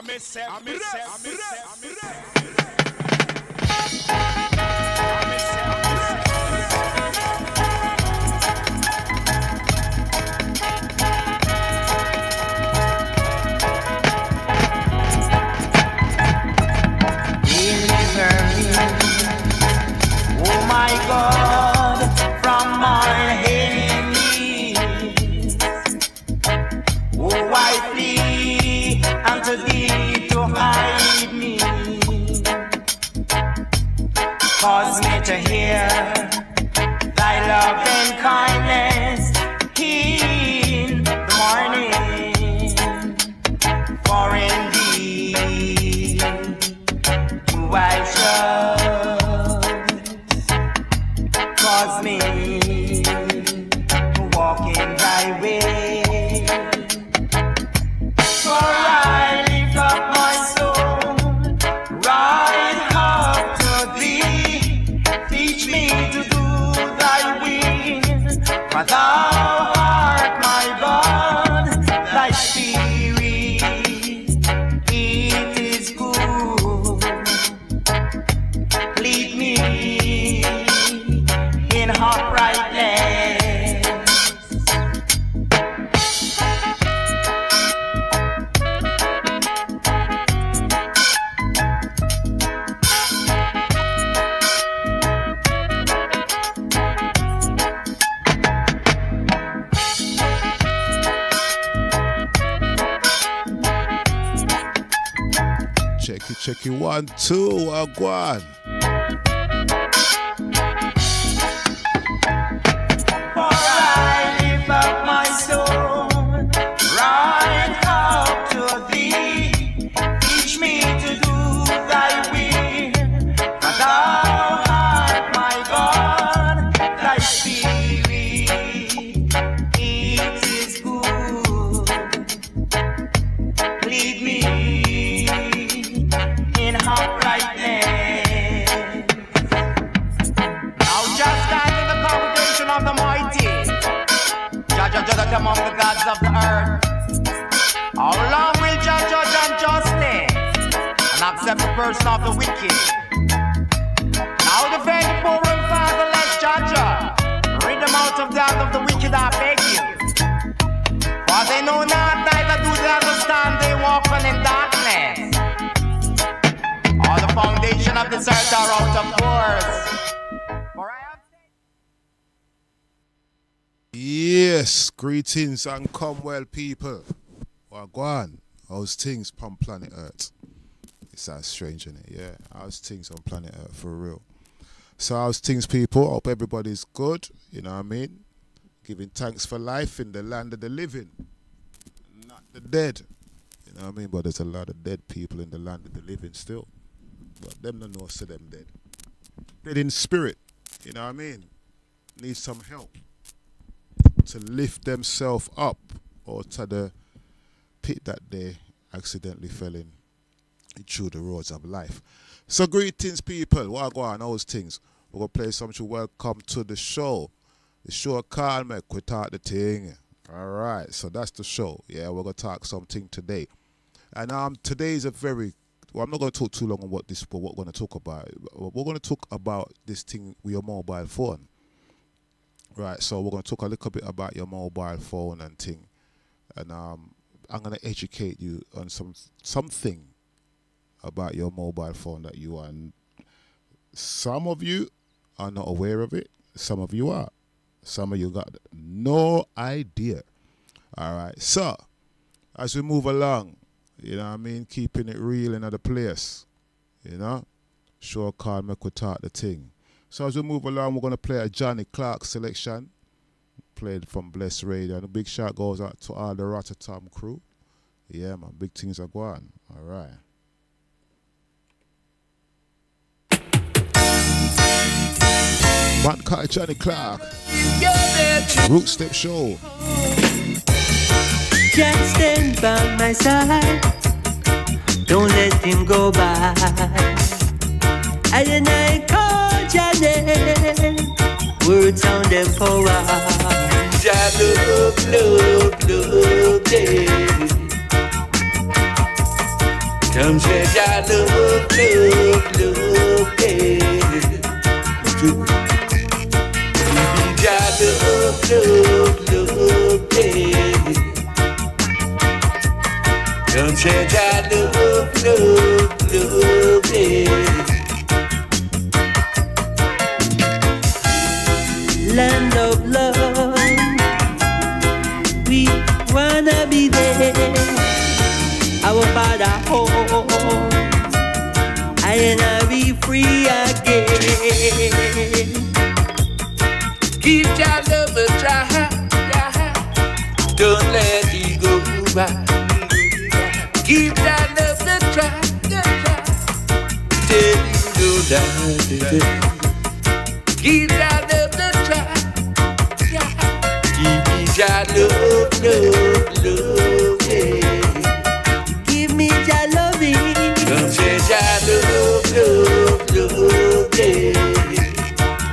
Oh my God, from my enemies. Oh, I flee unto thee to hide me. Cause me to hear thy love and kindness in the morning. For indeed you I trust. Cause me to walk in thy way. For I lift up my soul right up to thee. Teach me to do thy will. For thou art my God, thy spirit, it is good. Lead me in uprightness. Check it 1, 2, Wagwan. For I lift up my soul right up to thee. Teach me to do thy will. For thou art my God, thy spirit, it is good. Lead me in uprightness. Now just stand in the congregation of the mighty, judge among the gods of the earth. How long will judge unjustly and accept the person of the wicked? Now defend the poor and fatherless, judge. Rid them out of the hand of the wicked, I beg you. For they know not, neither do they understand, they walk on in darkness. All the foundation of this earth are out of course. For I am... Yes, greetings and come well, people. Wagwan, how's things on planet Earth? It sounds strange, innit? Yeah, how's things on planet Earth for real? So how's things, people? Hope everybody's good, you know what I mean? Giving thanks for life in the land of the living, not the dead. You know what I mean? But there's a lot of dead people in the land of the living still. But them don't know, so them dead. Dead in spirit, you know what I mean? Need some help to lift themselves up or to the pit that they accidentally fell in through the roads of life. So greetings, people. What go on? How's things? We're going to play something. Welcome to the show. The show called me, we talk the thing. All right, so that's the show. Yeah, we're going to talk something today. And today is a very... Well, I'm not going to talk too long on what we're going to talk about. We're going to talk about this thing with your mobile phone. Right, so we're going to talk a little bit about your mobile phone and thing. And I'm going to educate you on something about your mobile phone that you are... Some of you are not aware of it. Some of you are. Some of you got no idea. All right, so as we move along, you know what I mean, keeping it real in other place, you know, sure call me could talk the thing. So as we move along, we're going to play a Johnny Clark selection, played from Bless Radio, and a big shout goes out to all the Rotterdam crew. Yeah, man, big things are going. All right. Man called Johnny Clark, Rootstep Show. Can't stand by my side, don't let him go by. And I call Johnny, words on the power. Love, love, love, yeah. Come share your love, love, love, yeah. Give me your love, love, love, yeah. Come share your love, love, love, yeah. Land of love, we wanna be there. Our Father home, I and be free again. Give your love a try, don't let it go by. Give that love a try, tell you no doubt. Give that love a try, give me your love, love, love, yeah. Give me your loving, come share your love, love, love, yeah.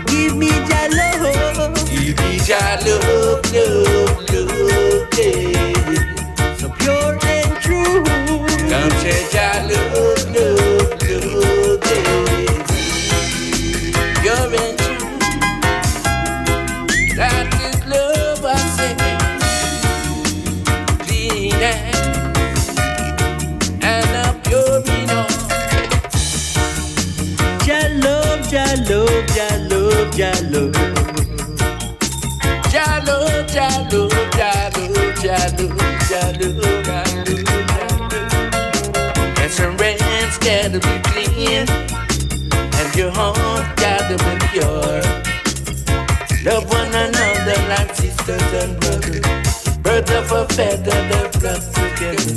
Give me your love, give me your love, love, love, yeah. So pure and true, come share your love, love, love, yeah. Pure and true, that is love I say. Clean and a pure enough. Jah love, Jah love, Jah love, Jah love. Jah love, Jah love, Jah love, Jah love, Jah love, Jah love. And some rain's gotta be clean, and your heart gotta be pure. Love one another like sisters and brothers. Birds of a feather that flock together.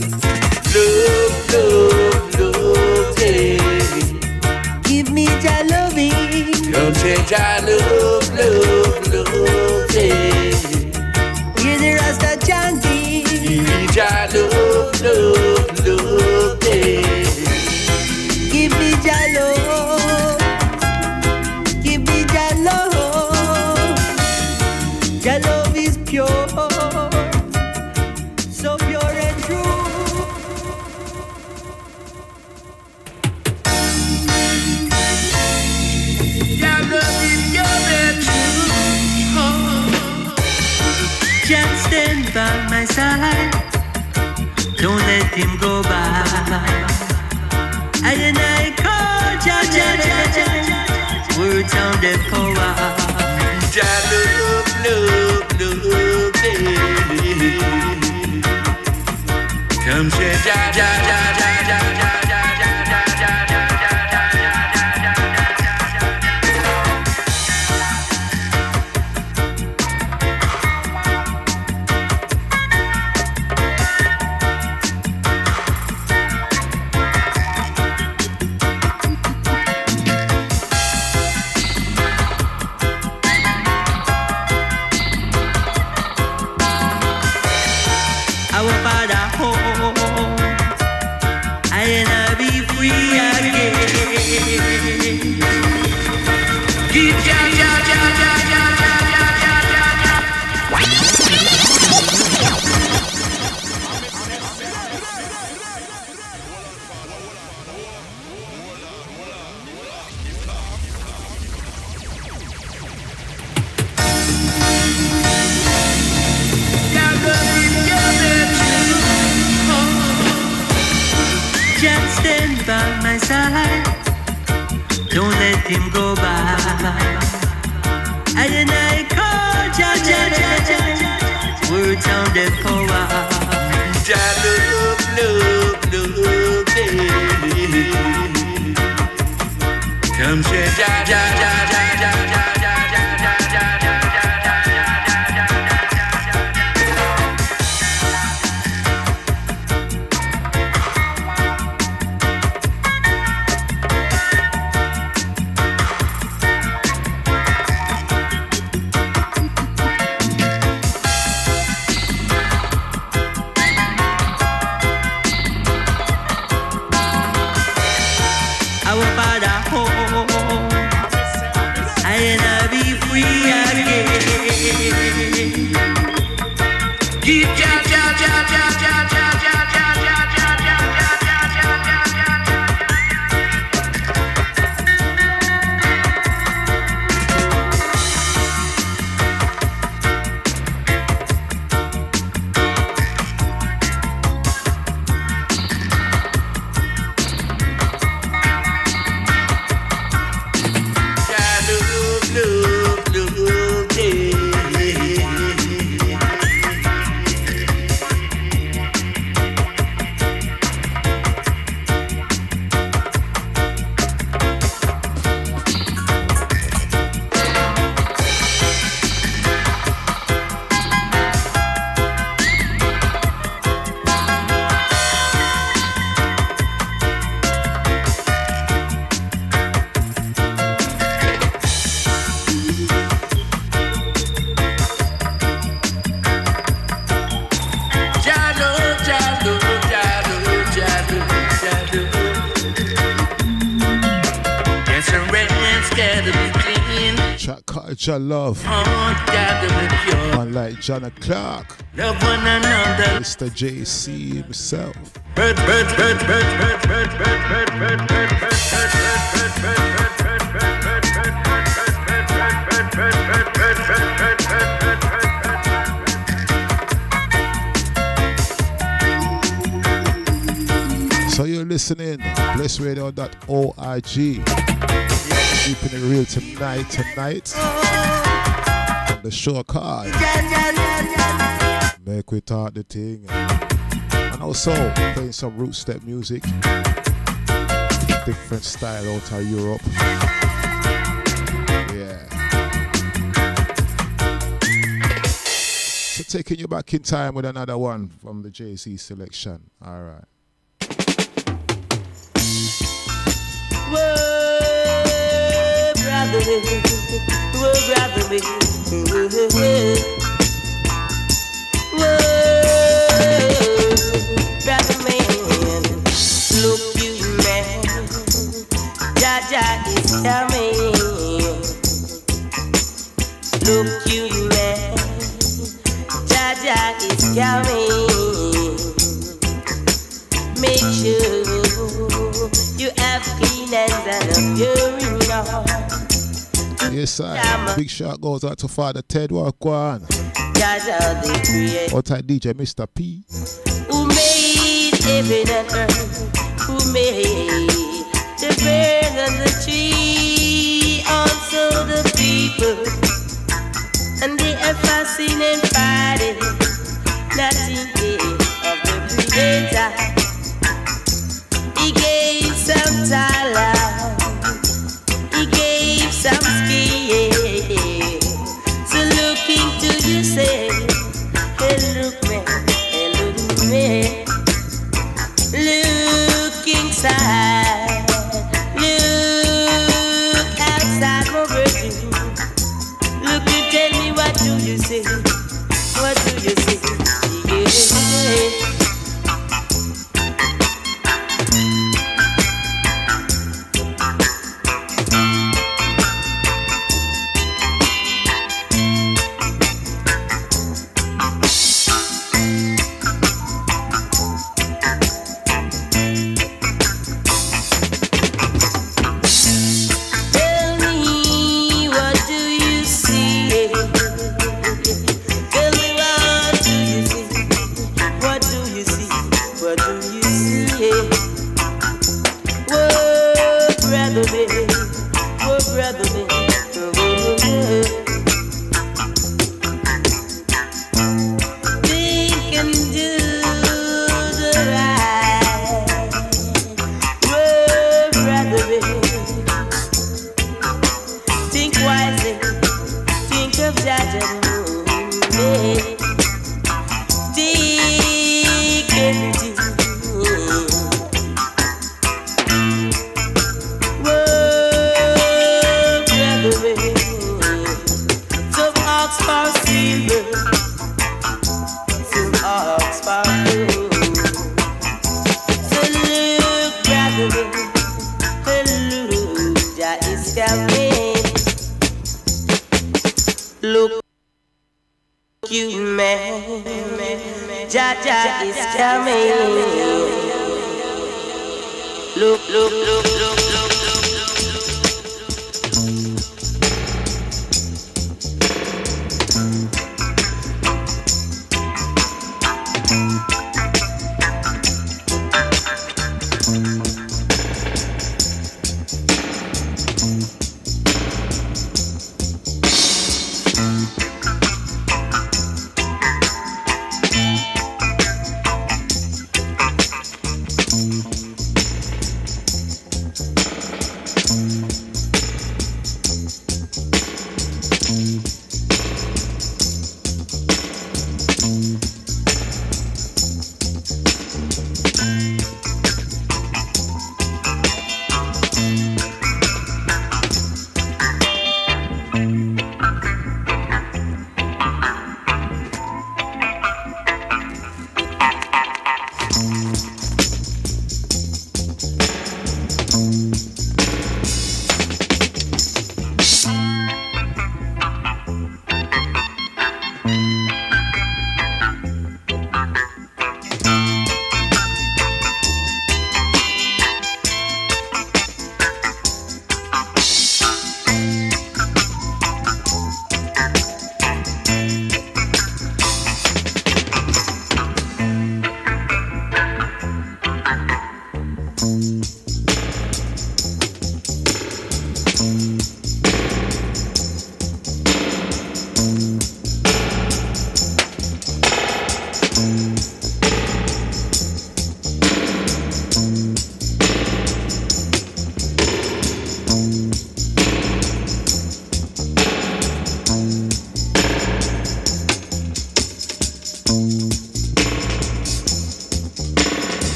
Love, love, love, yeah. Give me your loving, come share your love, love, love, yeah. Hear the Rasta chanting, give me your love, love, love, yeah. Give me your love, give me your love. Your love is pure, so pure and true. Your love is pure and true. Oh. Just stand by my side, don't let him go by. And I call Jah, words sounded power. Jah love, love, love, baby. Come share Jah, Jah, Jah, Jah, Jah, Jah, Jah, Jah, Jah, Jah, our Father home, I and I be free again. Give Jah, Jah, Jah, Jah, Jah, Jah, Jah, Jah, Just stand by my side, don't let him go by. And I call Jah, words sounded power. Jah love, love, love, baby. Come share Jah, Jah, Jah, Jah, Jah, Jah, Jah, Jah, Jah, Jah, our Father home, I and I be free again. Give Jah, Jah, Jah, Jah, Jah, Jah, Jah, Jah, Jah, Jah, Jah, Jah, Jah, Jah, Jah. gotta be clean. Track culture love. Heart gotta be pure. Unlike John Clark. Love one another. Mr. JC himself. Bird, bird, bird, bird, bird, bird, bird, bird, bird, bird, bird, so you're listening, blessradio.org. Keeping it real tonight. On the show card. Make we talk the thing. And also playing some Rootstep music. Different style out of Europe. Yeah. So taking you back in time with another one from the JC selection. Alright. whoa, brother, whoa, brother, whoa, brother man, look you man, Jaja is coming. Look you man, Jaja is coming. Make sure you have clean hands and a pure heart. Yes, sir. Big shout goes out to Father Ted Walkwan. Out to DJ Mr. P. Who made heaven and earth? Who made the bird and the tree? Also the people. And they are fasting and fighting, not thinking of the Creator. He gave some talent, he gave some skill. So look into yourself, and look me, look inside, look outside my virtue. Look and tell me, what do you say? What do you say? Yeah.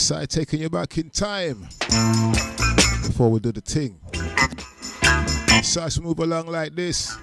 side taking you back in time before we do the thing. So let's move along like this.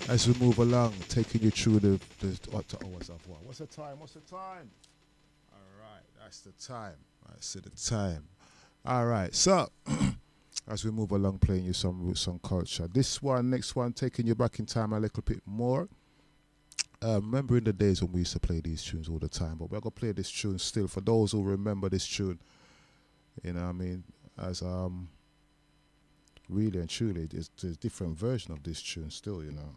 As we move along, taking you through the what's the time? What's the time? All right, that's the time. I see the time. All right, so as we move along, playing you some Rootstep Culture. This one, next one, taking you back in time a little bit more. Remembering the days when we used to play these tunes all the time, but we're gonna play this tune still for those who remember this tune. You know what I mean? As really and truly, there's a different version of this tune still, you know.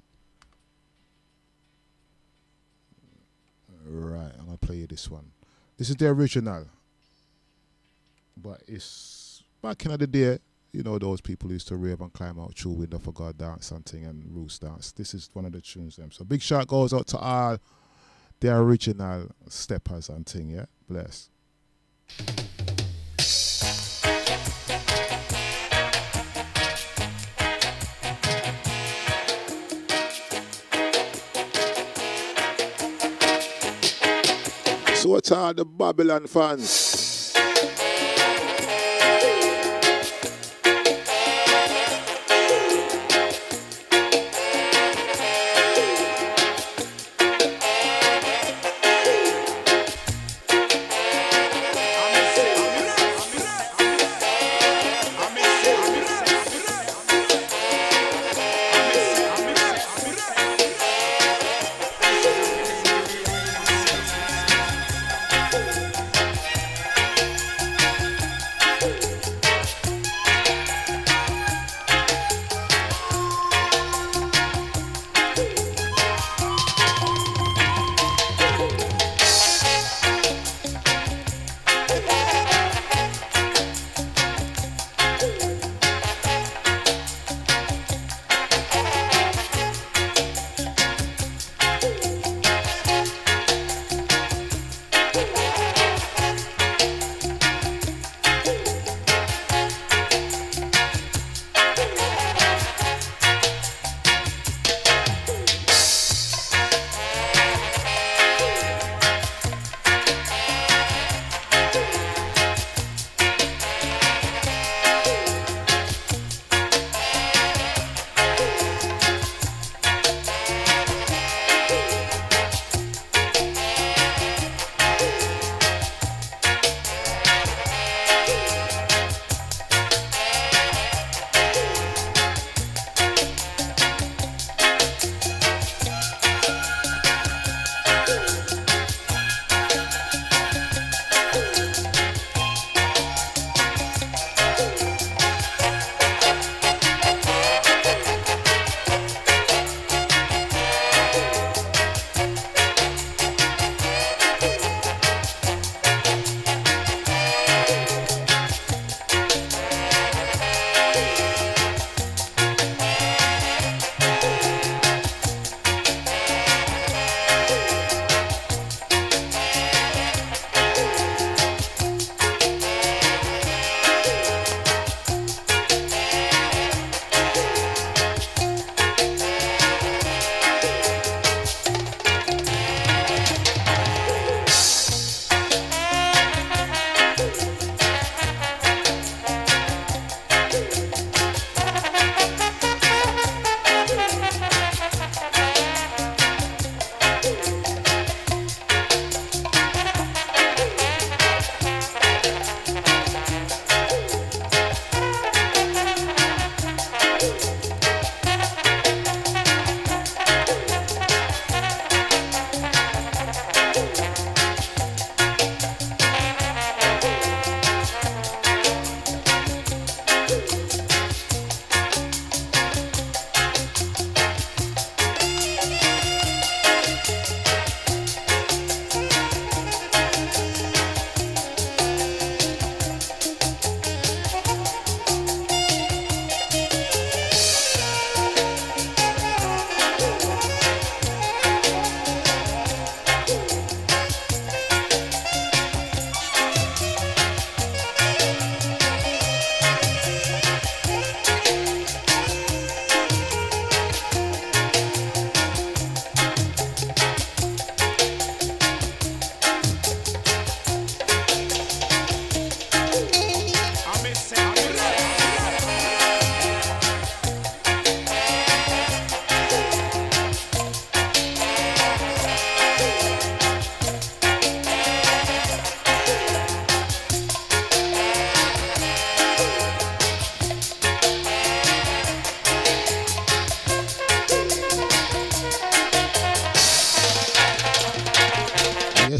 Right, I'm gonna play you this one. This is the original, but it's back in the day. You know, those people used to rave and climb out through window for God dance and thing and roost dance. This is one of the tunes them. So big shout goes out to all the original steppers and thing. Yeah, bless. So what's all the Babylon fans?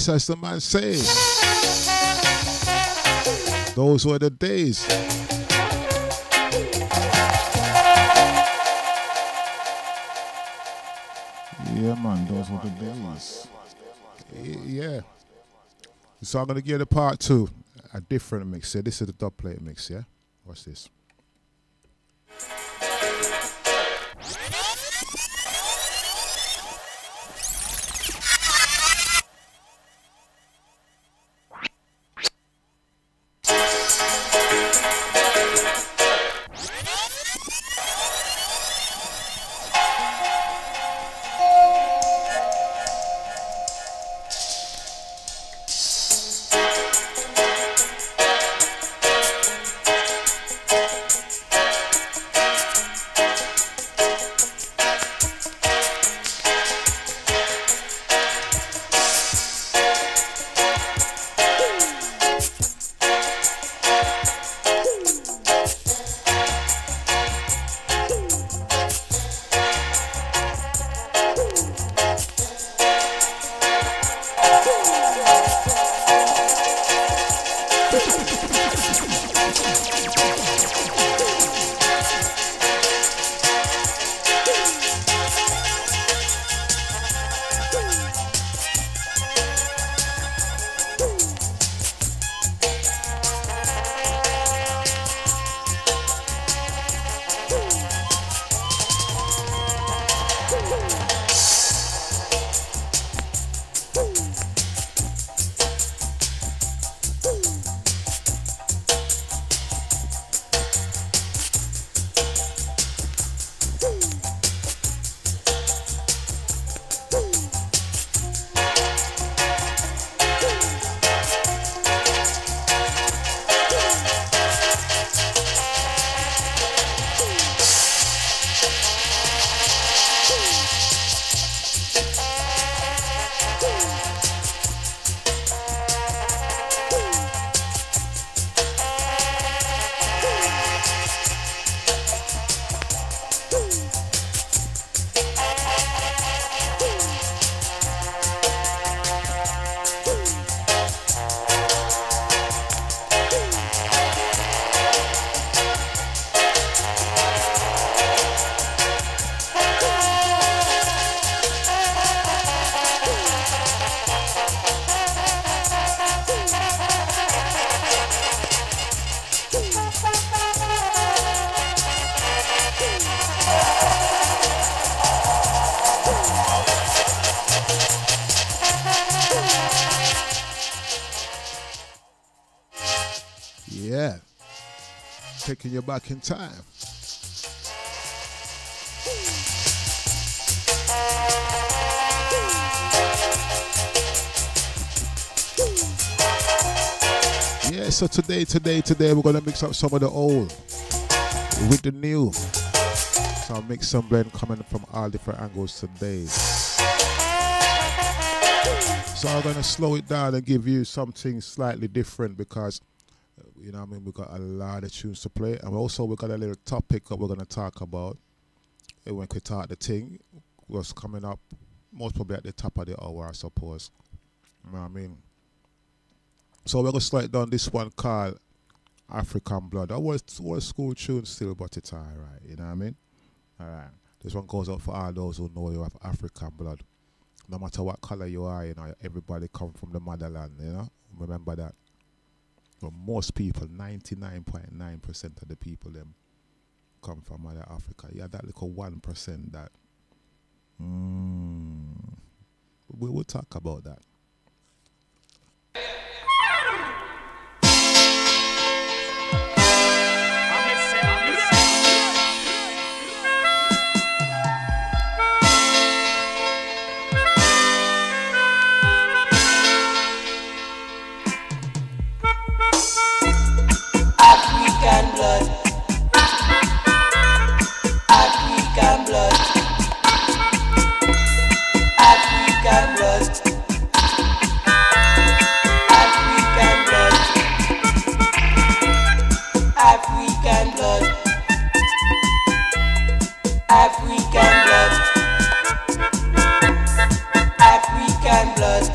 Yes, as the man says. Those were the days. Yeah, man, those were the days. Yeah. So I'm going to give the part 2 a different mix. Yeah, this is the dub plate mix, yeah? Watch this. Yeah. Taking you back in time. Yeah, so today we're gonna mix up some of the old with the new. So I'll mix some blend coming from all different angles today. So I'm gonna slow it down and give you something slightly different because you know what I mean, we got a lot of tunes to play, and also we got a little topic that we're gonna talk about. And when we talk the ting was coming up most probably at the top of the hour, I suppose. You know what I mean? So we're gonna slow it down. This one called African Blood. That was school tune still, but it's alright, you know what I mean? Alright. This one goes out for all those who know you have African blood. No matter what color you are, you know, everybody come from the motherland, you know? Remember that. But most people, 99.9% of the people them come from Mother Africa. Yeah, that little 1% that we will talk about that. African blood. African blood. African blood. African blood. African blood. African blood. African blood.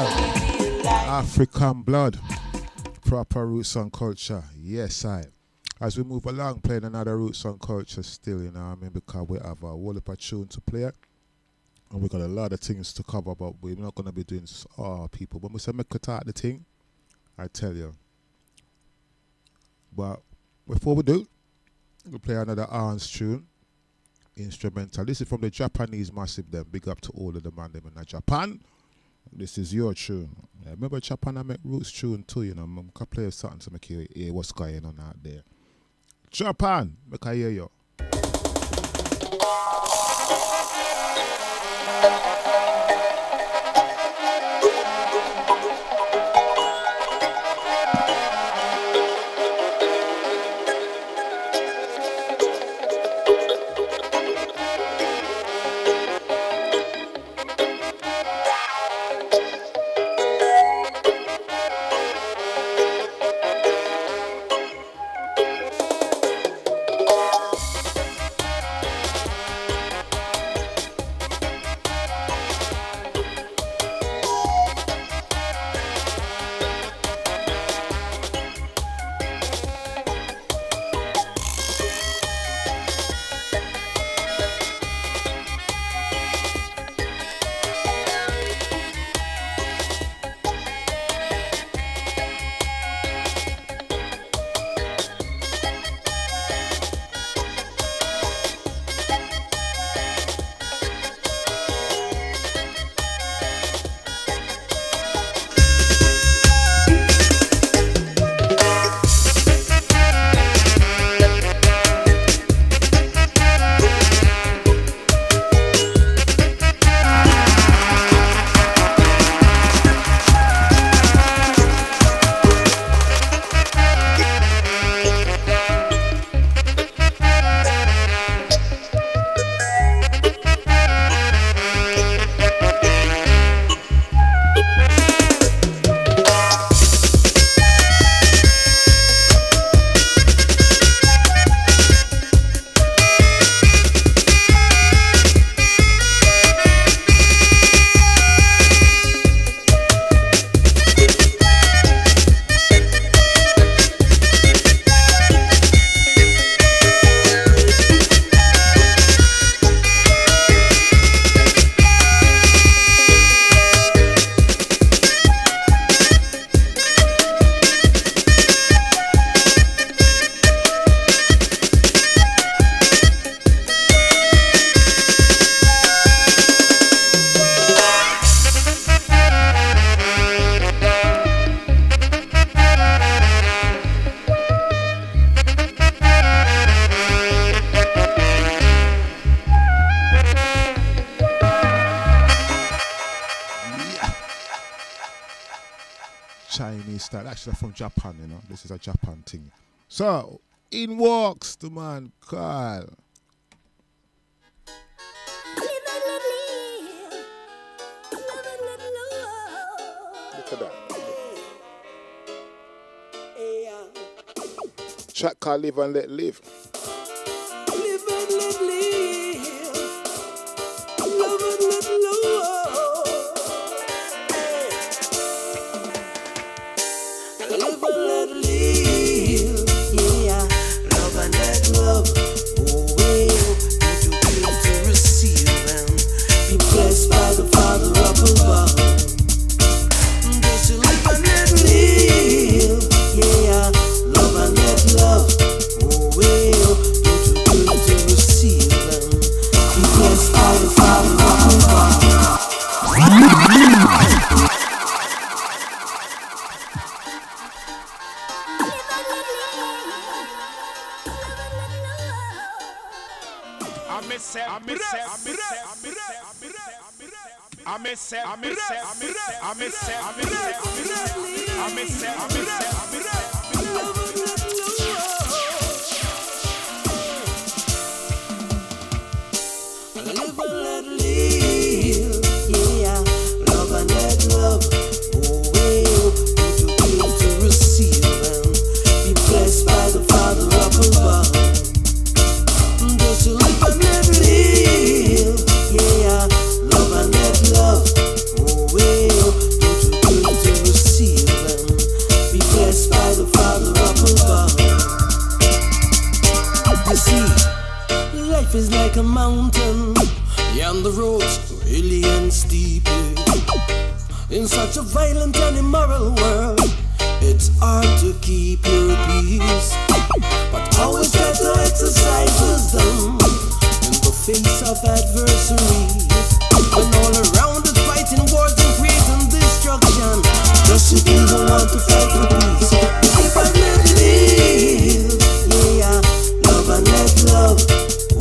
African blood. Proper roots and culture. Yes, I. As we move along, playing another roots and culture still, you know what I mean? Because we have a whole heap of tune to play. And we got a lot of things to cover, but we're not going to be doing people. When we say make a talk the thing, I tell you. But before we do, we'll play another Arns tune. Instrumental. This is from the Japanese massive them. Big up to all of the man them in Japan. This is your tune. Yeah, remember Japan I make roots tune too, you know. I can play something to make you hear what's going on out there. Japan, make I hear you. Chinese style, actually from Japan, you know. This is a Japan thing. So, in walks the man Carl. Look at that. Track called Live and Let Live. Live and let live. Love and let love. Live and let live. Yeah. Love and let love. Oh, well. Do to give to receive and be blessed by the Father up above. Just to live and let live. Yeah. Love and let love. Oh, well. Do to receive and be blessed by the Father up above. Live and let live, yeah. Love and let love. Oh, well, do to give to receive and be blessed by the Father up above. Just to live and let live, yeah. Love and let love. Oh, well, do to Life is like a mountain, and the road's really unsteep. In such a violent and immoral world, it's hard to keep your peace. But always try to exercise wisdom in the face of adversity. When all around us fighting wars and creating destruction, just you people want to fight for peace. If I let live, yeah, love and let love.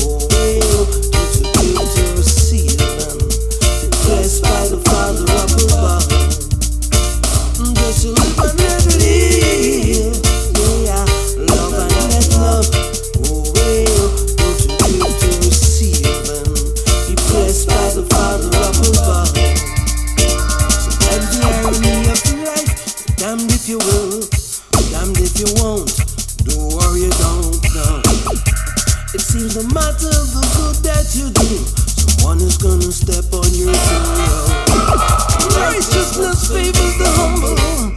Oh, well, to give to receive and be blessed by the Father up above. Just live and let live, yeah, love and let love. Oh, well, to give to receive and be blessed by the Father up above. Sometimes the irony of life, damned if you will, damned if you won't, do or you don't know. It seems no matter the good that you do, someone is gonna step on your toe. Righteousness favors the humble,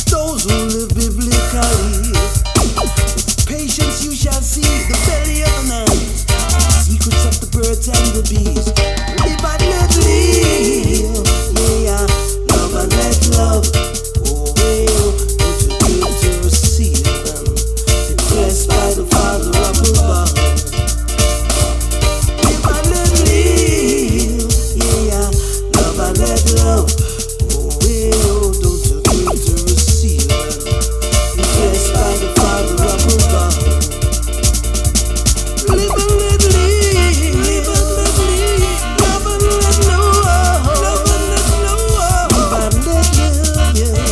those who live biblically. With patience you shall see the belly of the man, the secrets of the birds and the bees. Live and let live, yeah, love and let love. Oh, well, to give to receive and be blessed by the Father up above. Live and let live, yeah, love and let love. Oh, well, don't you give to receive and be blessed by the Father up above. Live and let live, live and let live, love and let love, love and let love, live and let live, yeah.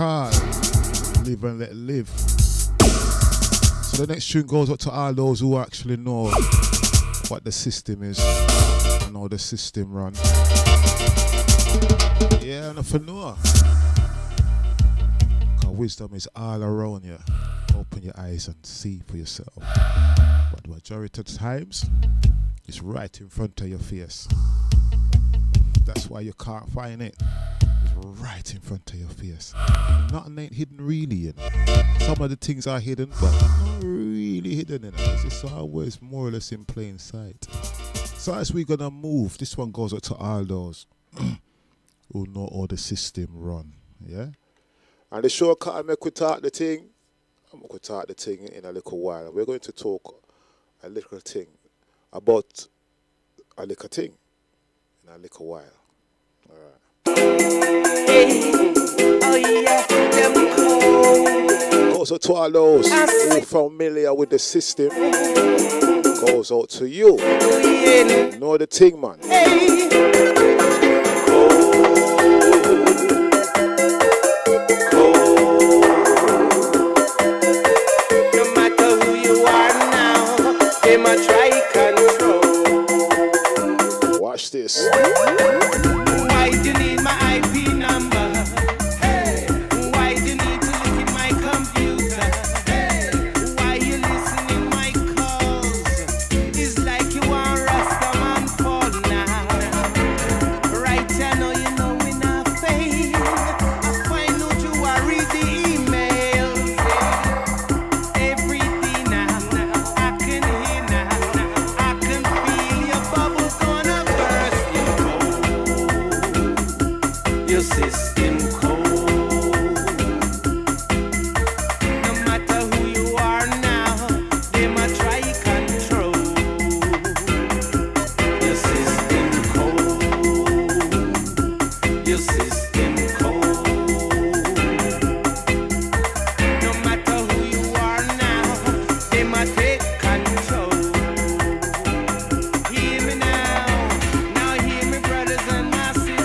call Live and Let Live. So the next tune goes up to all those who actually know what the system is and how the system runs. Yeah, and if you know, because wisdom is all around you. Open your eyes and see for yourself. But the majority of times, it's right in front of your face. That's why you can't find it. It's right in front of your face. Nothing ain't hidden really, you know. Some of the things are hidden, but not really hidden, you know. It's just always more or less in plain sight. So as we're gonna move, this one goes up to all those who know how the system run, yeah? And the shortcut I make we talk the thing, I'm going to talk the thing in a little while. We're going to talk a little thing about a little thing in a little while. All right. Hey, oh yeah, them cold. Goes out to all those who are familiar with the system. Goes out to you. You know the thing, man. Hey. Try control. Watch this. Why do you need my IP number? Hey. Why do you need to look in my computer? Hey. Why you listening my calls? It's like you want Rastaman fall now. Right, I know you know we not fake. I find out you are read the emails. Everything now I can hear now. Your system cold. No matter who you are now, they might try control. Your system cold. Your system cold. No matter who you are now, they might take control. Hear me now. Now hear me, brothers and my sisters.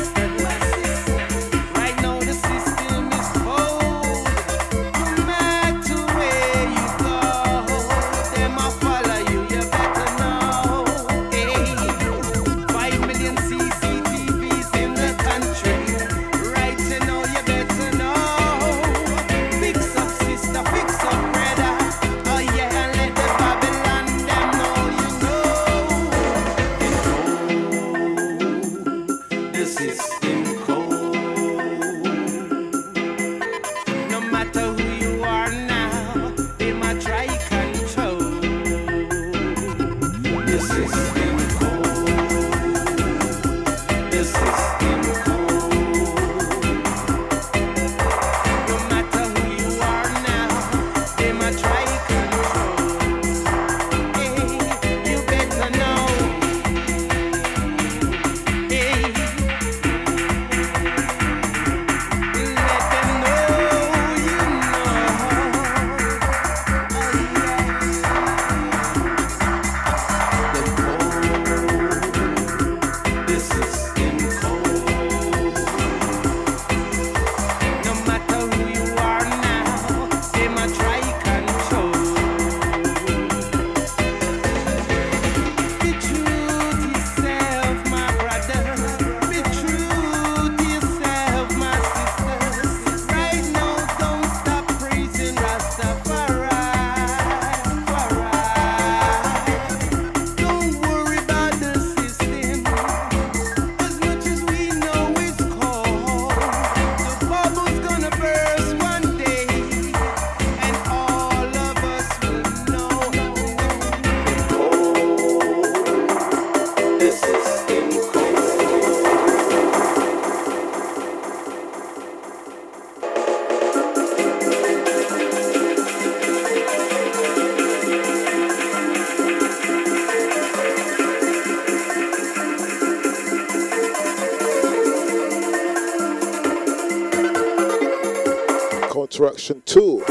Interaction 2.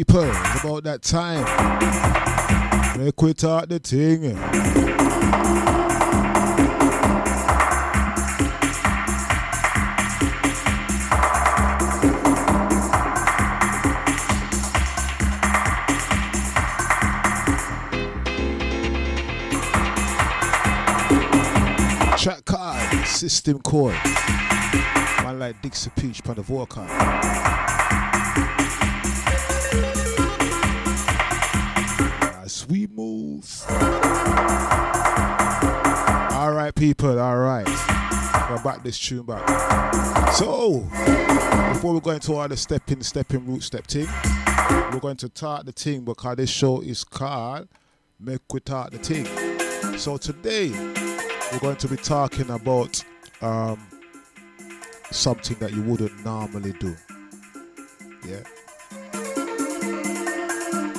people. It's about that time. Make we talk the thing. Track card, system chord. Man like Dixie Peach on the vocal. As we move. Alright people, alright. We're back this tune back. So, before we go into all the stepping root step thing, we're going to talk the thing because this show is called Make We Talk the Thing. So today, we're going to be talking about something that you wouldn't normally do. Yeah.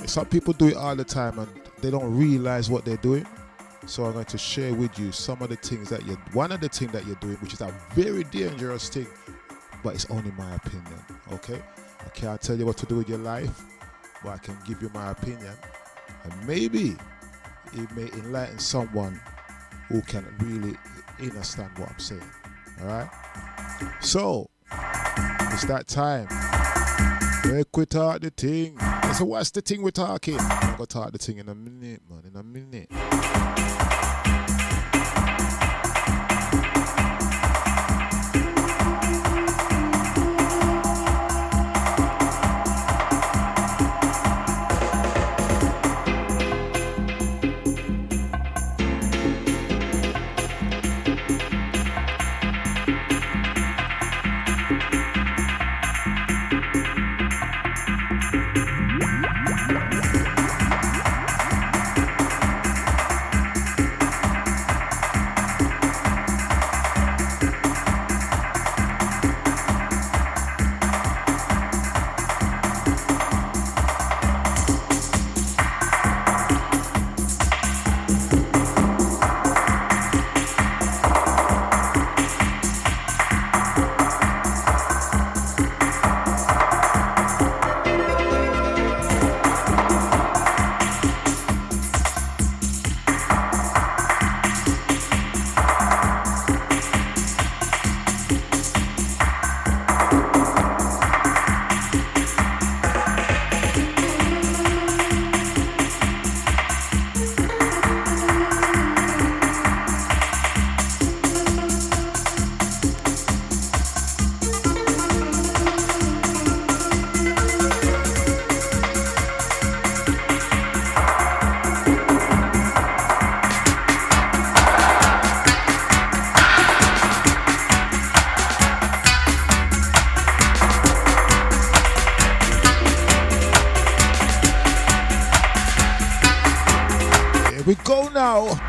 Some people do it all the time and they don't realize what they're doing. So I'm going to share with you some of the things that one of the things that you're doing, which is a very dangerous thing, but it's only my opinion. Okay? I can't tell you what to do with your life, but I can give you my opinion. And maybe it may enlighten someone who can really understand what I'm saying. Alright? So, it's that time. Make we talk the thing. So what's the thing we're talking? I'm gonna talk the thing in a minute, man. In a minute. We go now.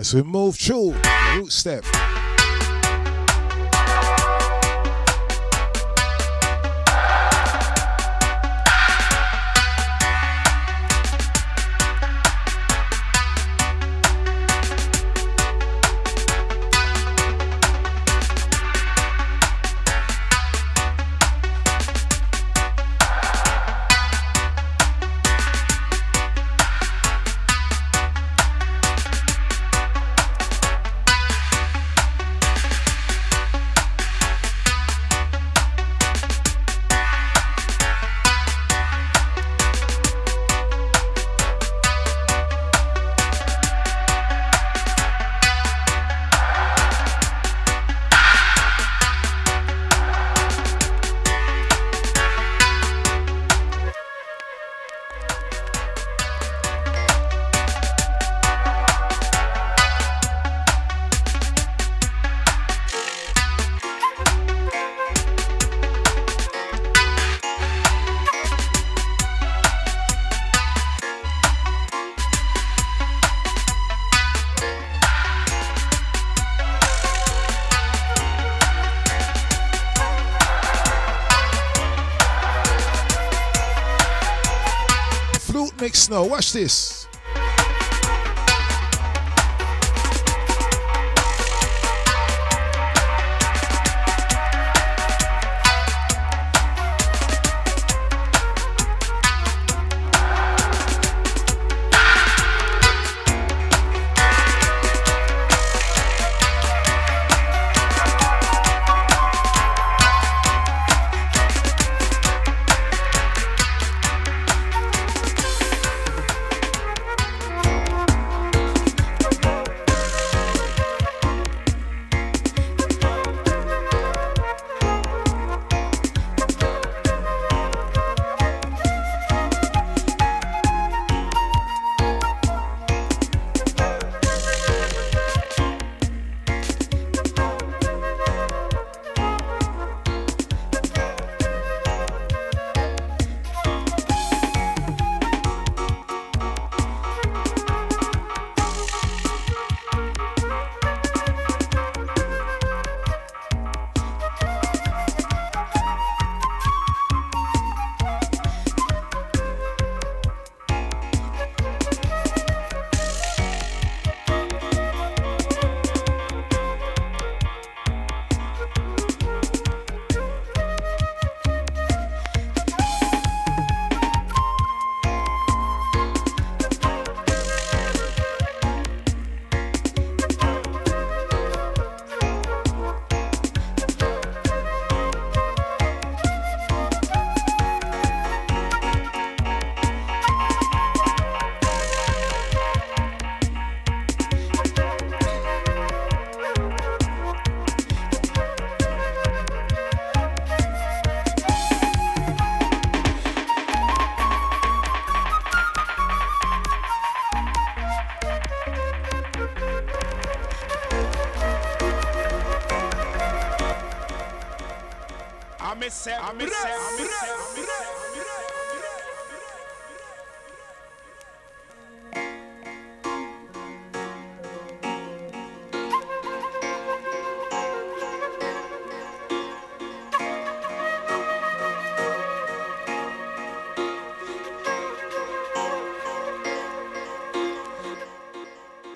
So we move through root step. mix now. Watch this.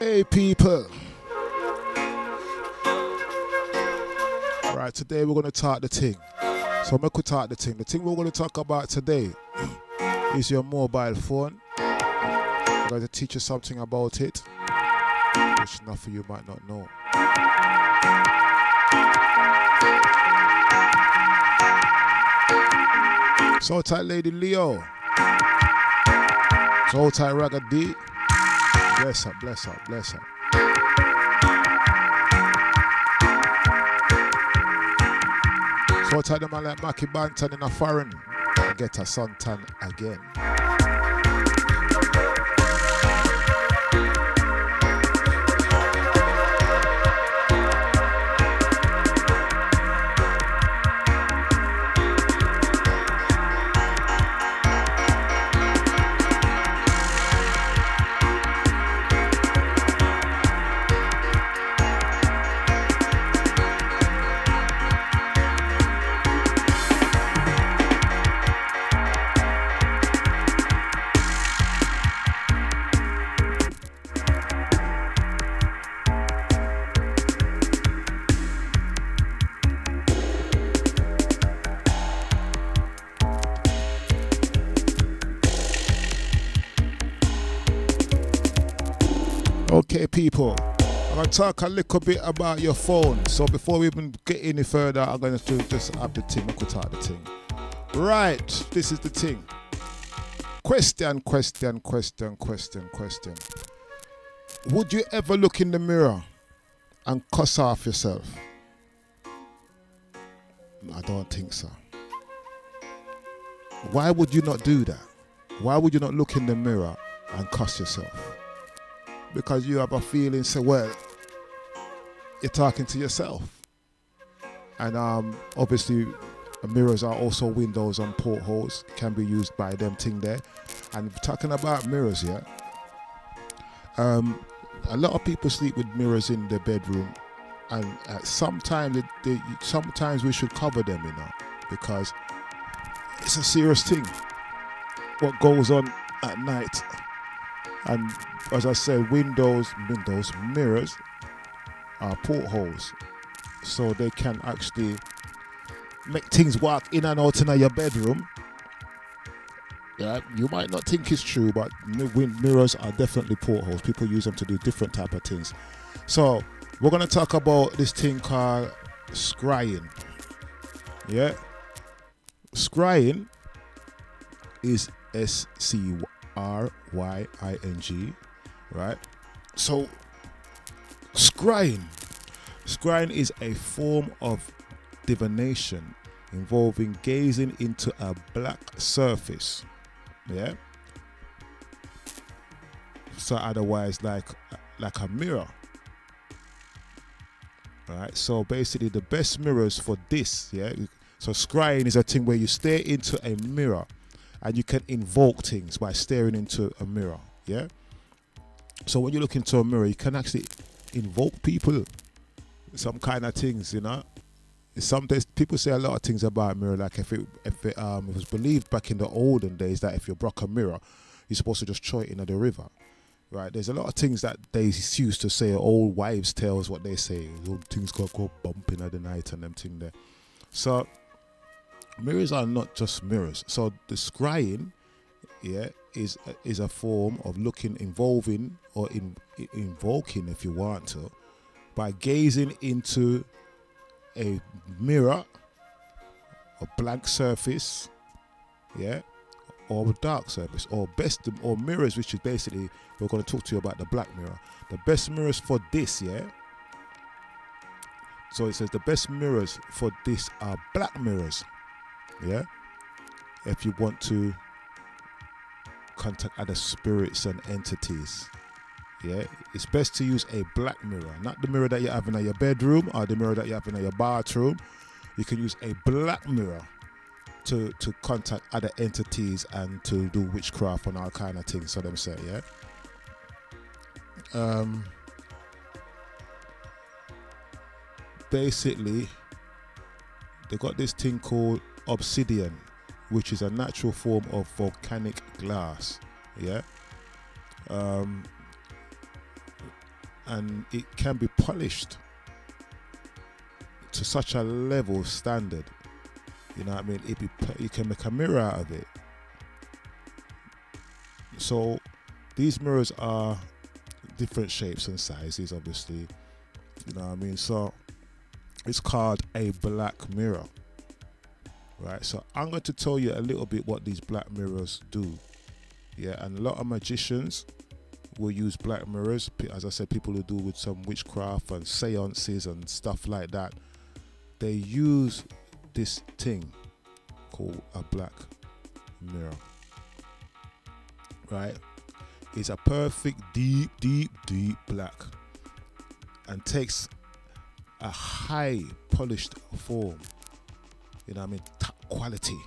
Hey people. Right, today we're going to talk the ting. So I'm going to talk the ting. The thing we're going to talk about today is your mobile phone. I'm going to teach you something about it, which enough of you might not know. So tight Lady Leo. So tight Ragga D. Bless her, bless her, bless her. So tight the man like Mackie Banton in a foreign. Get a suntan again. Okay, people, I'm going to talk a little bit about your phone. So before we even get any further, I'm going to just have the thing. I could talk the thing. Right, this is the thing. Question. Would you ever look in the mirror and cuss off yourself? I don't think so. Why would you not do that? Why would you not look in the mirror and cuss yourself? Because you have a feeling, so well, you're talking to yourself. And obviously, mirrors are also windows and portholes, can be used by them thing there. And talking about mirrors, yeah, a lot of people sleep with mirrors in their bedroom, and sometimes we should cover them, you know, because it's a serious thing what goes on at night. And as I said, windows, mirrors are portholes. So they can actually make things walk in and out in your bedroom. Yeah, you might not think it's true, but mirrors are definitely portholes. People use them to do different type of things. So we're going to talk about this thing called scrying. Yeah, scrying is SCRYING, right? So scrying is a form of divination involving gazing into a black surface. Yeah, so otherwise like a mirror. Right, so basically the best mirrors for this, yeah, so scrying is a thing where you stare into a mirror and you can invoke things by staring into a mirror. Yeah, so when you look into a mirror, you can actually invoke people, some kind of things, you know. Sometimes people say a lot of things about a mirror, like if it was believed back in the olden days that if you broke a mirror, you're supposed to just throw it into the river. Right, there's a lot of things that they used to say, old wives' tales, what they say, things got go bumping at the night and them thing there. So mirrors are not just mirrors. So the scrying, yeah, is a form of involving or invoking, if you want to, by gazing into a mirror, a blank surface, yeah, or a dark surface, or mirrors, which is basically, we're going to talk to you about the black mirror. The best mirrors for this, yeah. So it says the best mirrors for this are black mirrors, yeah. If you want to contact other spirits and entities, yeah, it's best to use a black mirror, not the mirror that you're having in your bedroom or the mirror that you're having in your bathroom. You can use a black mirror to contact other entities and to do witchcraft and all kind of things, so them say, yeah. Basically, they got this thing called obsidian, which is a natural form of volcanic glass, yeah. And it can be polished to such a level standard, you know what I mean? You can make a mirror out of it. So these mirrors are different shapes and sizes, obviously, you know what I mean? So it's called a black mirror, right? So I'm going to tell you a little bit what these black mirrors do, yeah. And a lot of magicians will use black mirrors. As I said, people who do with some witchcraft and seances and stuff like that, they use this thing called a black mirror, right? It's a perfect deep black and takes a high polished form, you know what I mean, top quality,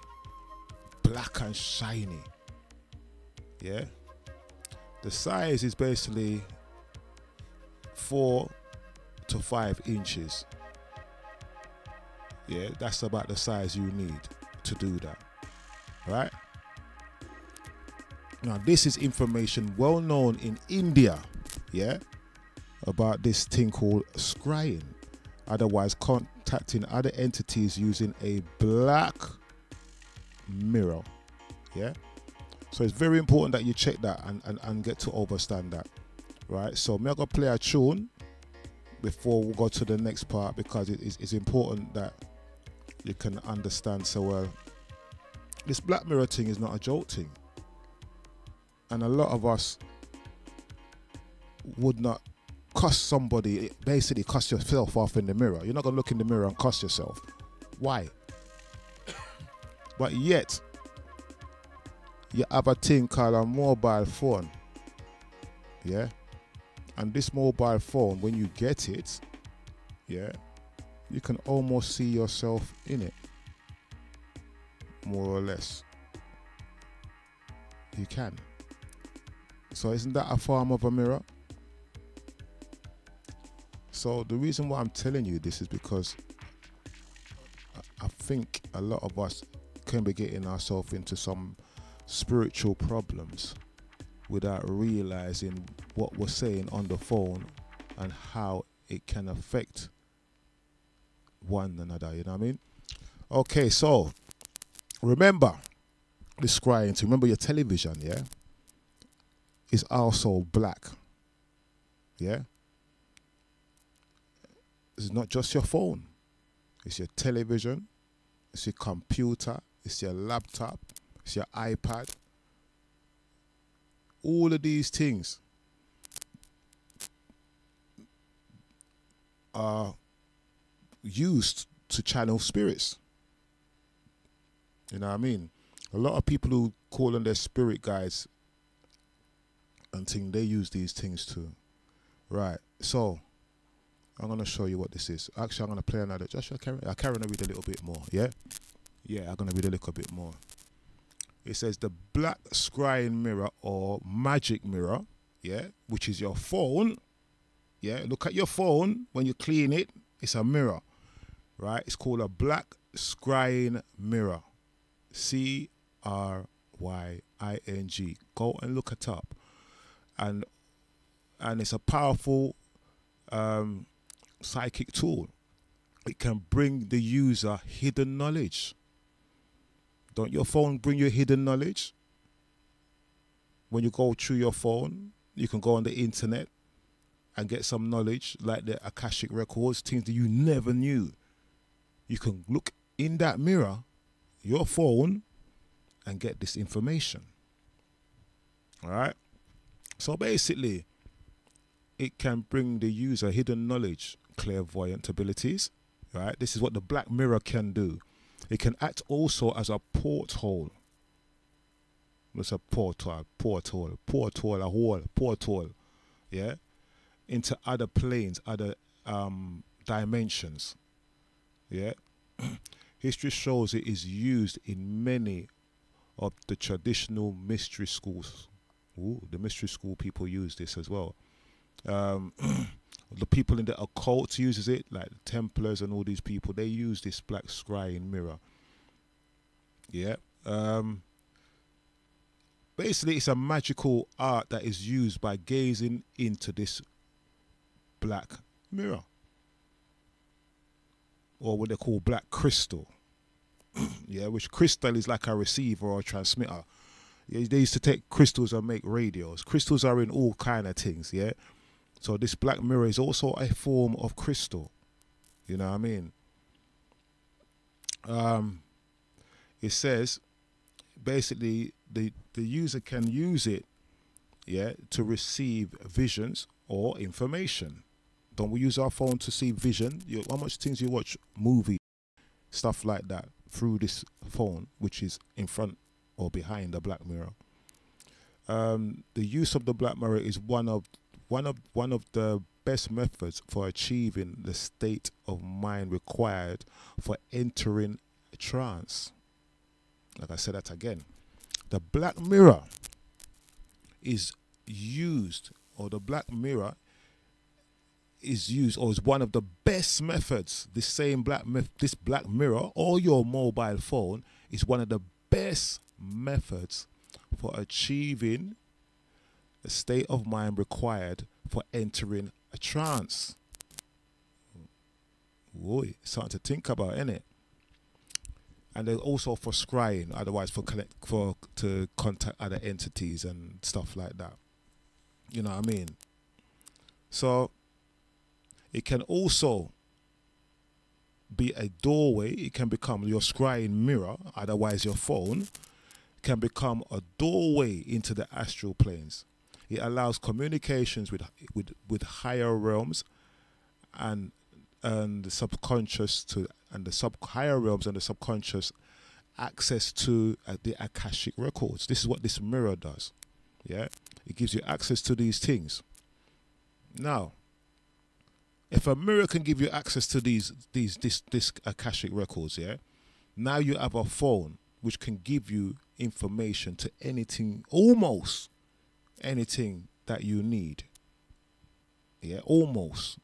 black and shiny, yeah. The size is basically 4 to 5 inches. Yeah, that's about the size you need to do that, right? Now, this is information well known in India, yeah, about this thing called scrying, otherwise contacting other entities using a black mirror, yeah. So it's very important that you check that and get to understand that, right? So I'm going to play a tune before we go to the next part, because it's important that you can understand so well. This black mirror thing is not a joke thing. And a lot of us would not cuss somebody, basically cuss yourself off in the mirror. You're not going to look in the mirror and cuss yourself. Why? But yet, you have a thing called a mobile phone, yeah. And this mobile phone, when you get it, yeah, you can almost see yourself in it, more or less. You can. So isn't that a form of a mirror? So the reason why I'm telling you this is because I think a lot of us can be getting ourselves into some spiritual problems, without realizing what we're saying on the phone and how it can affect one another, you know what I mean? Okay, so remember the scrying to remember your television, yeah, is also black. Yeah, it's not just your phone, it's your television, it's your computer, it's your laptop, it's your iPad. All of these things are used to channel spirits. You know what I mean? A lot of people who call on their spirit guides and thing, they use these things too. Right, so I'm going to show you what this is. Actually, I'm going to play another. Joshua, I carry on to read a little bit more, yeah? Yeah, I'm going to read a little bit more. It says the black scrying mirror or magic mirror, yeah, which is your phone. Yeah, look at your phone. When you clean it, it's a mirror, right? It's called a black scrying mirror. Crying. Go and look it up. And it's a powerful psychic tool. It can bring the user hidden knowledge. Don't your phone bring you hidden knowledge? When you go through your phone, you can go on the internet and get some knowledge like the Akashic records, things that you never knew. You can look in that mirror, your phone, and get this information. All right? So basically, it can bring the user hidden knowledge, clairvoyant abilities. Right? This is what the black mirror can do. It can act also as a porthole. It's a porthole, yeah, into other planes, other dimensions. Yeah. History shows it is used in many of the traditional mystery schools. Ooh, the mystery school people use this as well. The people in the occult uses it, like the Templars and all these people. They use this black scrying mirror. Yeah. Basically, it's a magical art that is used by gazing into this black mirror, or what they call black crystal. Yeah, which crystal is like a receiver or a transmitter. Yeah, they used to take crystals and make radios. Crystals are in all kind of things, yeah. So this black mirror is also a form of crystal. You know what I mean? It says basically the user can use it, yeah, to receive visions or information. Don't we use our phone to see vision? How much things you watch, movie, stuff like that, through this phone, which is in front or behind the black mirror. The use of the black mirror is one of the best methods for achieving the state of mind required for entering a trance. Like I said that again. The black mirror is used, or the black mirror is used, or is one of the best methods. This black mirror or your mobile phone is one of the best methods for achieving the state of mind required for entering a trance. Boy, something to think about, isn't it? And then also for scrying, otherwise to contact other entities and stuff like that. You know what I mean? So it can also be a doorway. It can become your scrying mirror, otherwise your phone can become a doorway into the astral planes. It allows communications with higher realms and the subconscious higher realms and the subconscious access to the Akashic records. This is what this mirror does. Yeah, it gives you access to these things. Now, if a mirror can give you access to this Akashic records, yeah, now you have a phone which can give you information to anything, almost anything that you need. Yeah, almost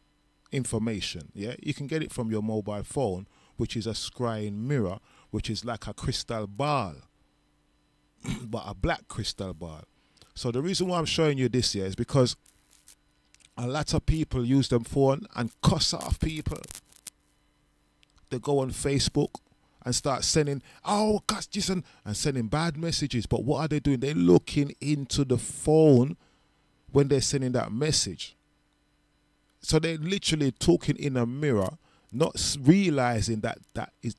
information. Yeah, you can get it from your mobile phone, which is a scrying mirror, which is like a crystal ball, but a black crystal ball. So the reason why I'm showing you this here is because a lot of people use them phone and cuss off people. They go on Facebook and start sending, oh gosh, Jason, and sending bad messages. But what are they doing? They're looking into the phone when they're sending that message. So they're literally talking in a mirror, not realizing that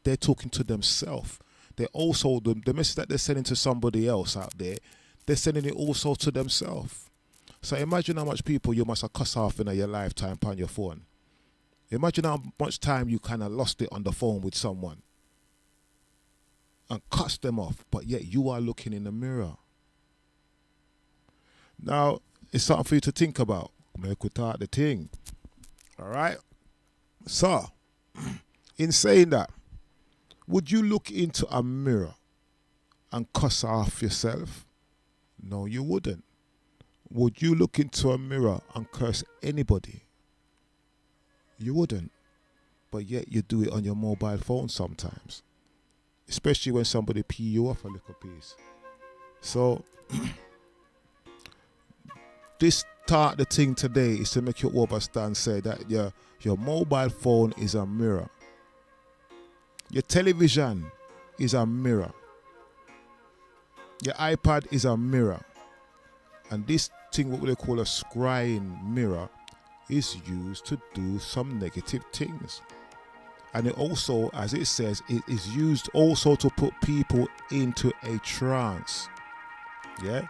they're talking to themselves. They're also, the message that they're sending to somebody else out there, they're sending it also to themselves. So imagine how much people you must have cussed off in your lifetime on your phone. Imagine how much time you kind of lost it on the phone with someone and cussed them off, but yet you are looking in the mirror. Now, it's something for you to think about. Make we start the thing. All right? So, in saying that, would you look into a mirror and cuss off yourself? No, you wouldn't. Would you look into a mirror and curse anybody? You wouldn't. But yet you do it on your mobile phone sometimes. Especially when somebody pee you off a little piece. So, this start the thing today is to make you understand, say that your mobile phone is a mirror. Your television is a mirror. Your iPad is a mirror. And this thing, what they call a scrying mirror, is used to do some negative things. And it also, as it says, it is used also to put people into a trance. Yeah?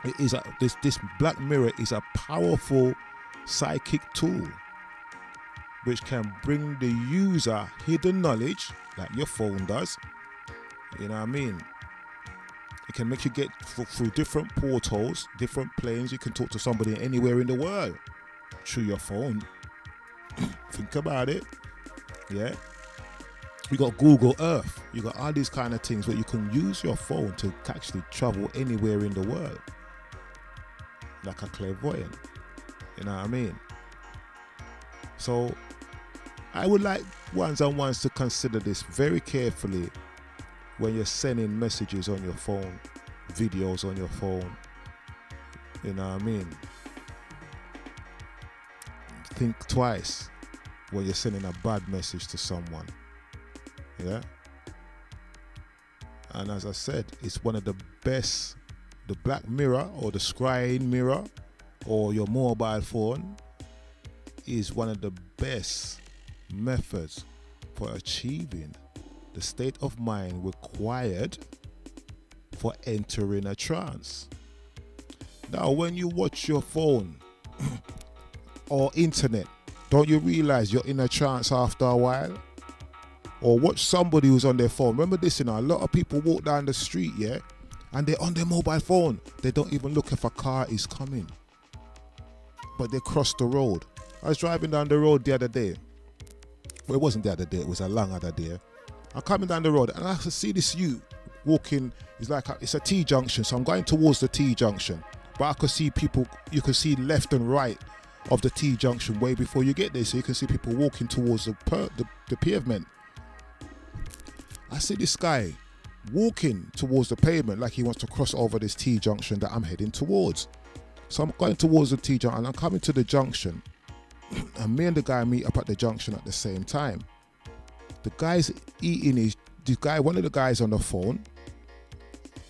It is this black mirror is a powerful psychic tool which can bring the user hidden knowledge, like your phone does. You know what I mean? It can make you get through different portals, different planes. You can talk to somebody anywhere in the world through your phone. Think about it. Yeah. You got Google Earth. You got all these kind of things where you can use your phone to actually travel anywhere in the world. Like a clairvoyant. You know what I mean? So I would like ones and ones to consider this very carefully when you're sending messages on your phone, videos on your phone. You know what I mean? Think twice when you're sending a bad message to someone. Yeah? And as I said, it's one of the best, the black mirror or the scrying mirror or your mobile phone is one of the best methods for achieving the state of mind required for entering a trance. Now, when you watch your phone or internet, don't you realize you're in a trance after a while? Or watch somebody who's on their phone. Remember this, you know, a lot of people walk down the street, yeah, and they're on their mobile phone. They don't even look if a car is coming, but they cross the road. I was driving down the road the other day. Well, it wasn't the other day, it was a long other day. I'm coming down the road and I see this youth walking. It's like it's a T-junction, so I'm going towards the T-junction, but I could see people, you can see left and right of the T-junction way before you get there, so you can see people walking towards the pavement. I see this guy walking towards the pavement like he wants to cross over this T-junction that I'm heading towards. So I'm going towards the T-junction and I'm coming to the junction, and me and the guy meet up at the junction at the same time. The guy's eating one of the guys on the phone,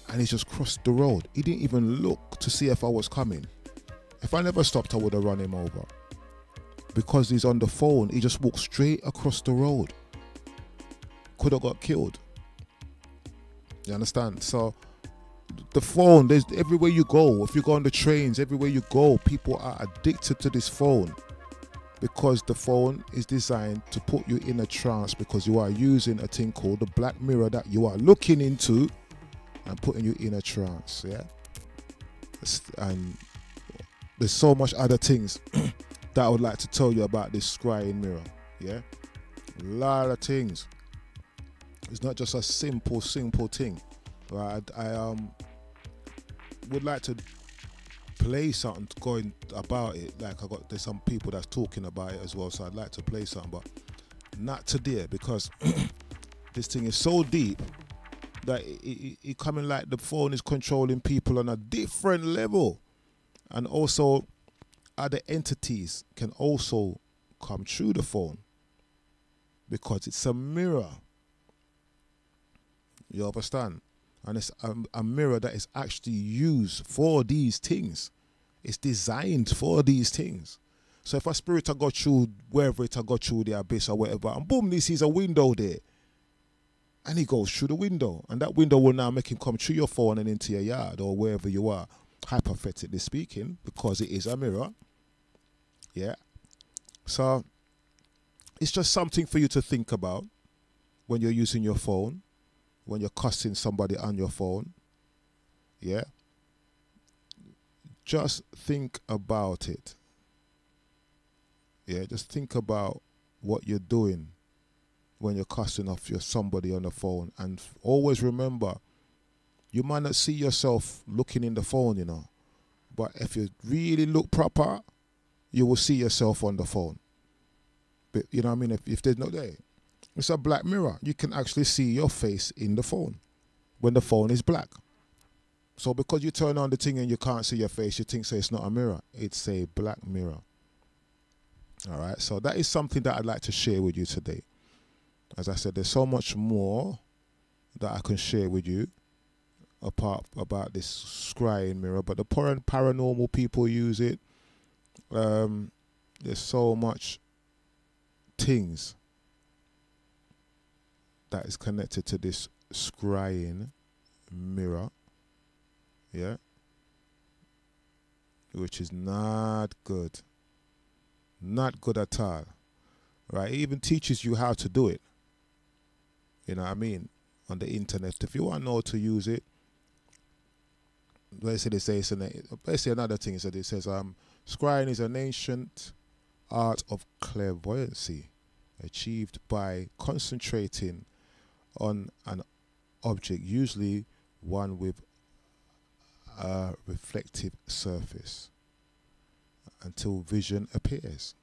and he's just crossed the road. He didn't even look to see if I was coming. If I never stopped, I would have run him over. Because he's on the phone, he just walked straight across the road. Could have got killed. You understand? So the phone, there's everywhere you go. If you go on the trains, everywhere you go, people are addicted to this phone. Because the phone is designed to put you in a trance, because you are using a thing called the black mirror that you are looking into and putting you in a trance. Yeah. And there's so much other things that I would like to tell you about this scrying mirror. Yeah. A lot of things. It's not just a simple thing. Right? I would like to play something going about it. Like there's some people that's talking about it as well, so I'd like to play something, but not today, because this thing is so deep that it coming like the phone is controlling people on a different level. And also other entities can also come through the phone because it's a mirror. You understand? And it's a mirror that is actually used for these things. It's designed for these things. So if a spirit got through wherever it got through the abyss or whatever, and boom, he sees a window there. And he goes through the window. And that window will now make him come through your phone and into your yard or wherever you are, hypothetically speaking, because it is a mirror. Yeah. So it's just something for you to think about when you're using your phone, when you're cussing somebody on your phone. Yeah. Just think about it. Yeah, just think about what you're doing when you're cussing off somebody on the phone. And always remember, you might not see yourself looking in the phone, you know. But if you really look proper, you will see yourself on the phone. But you know what I mean? If there's no there, it's a black mirror. You can actually see your face in the phone when the phone is black. So because you turn on the thing and you can't see your face, you think so it's not a mirror. It's a black mirror. All right, so that is something that I'd like to share with you today. As I said, there's so much more that I can share with you apart about this scrying mirror, but the paranormal people use it. There's so much things that is connected to this scrying mirror, yeah, which is not good. Not good at all, right? It even teaches you how to do it. You know what I mean? On the internet, if you want to know how to use it, basically another thing is that it says, scrying is an ancient art of clairvoyancy achieved by concentrating on an object, usually one with a reflective surface, until vision appears.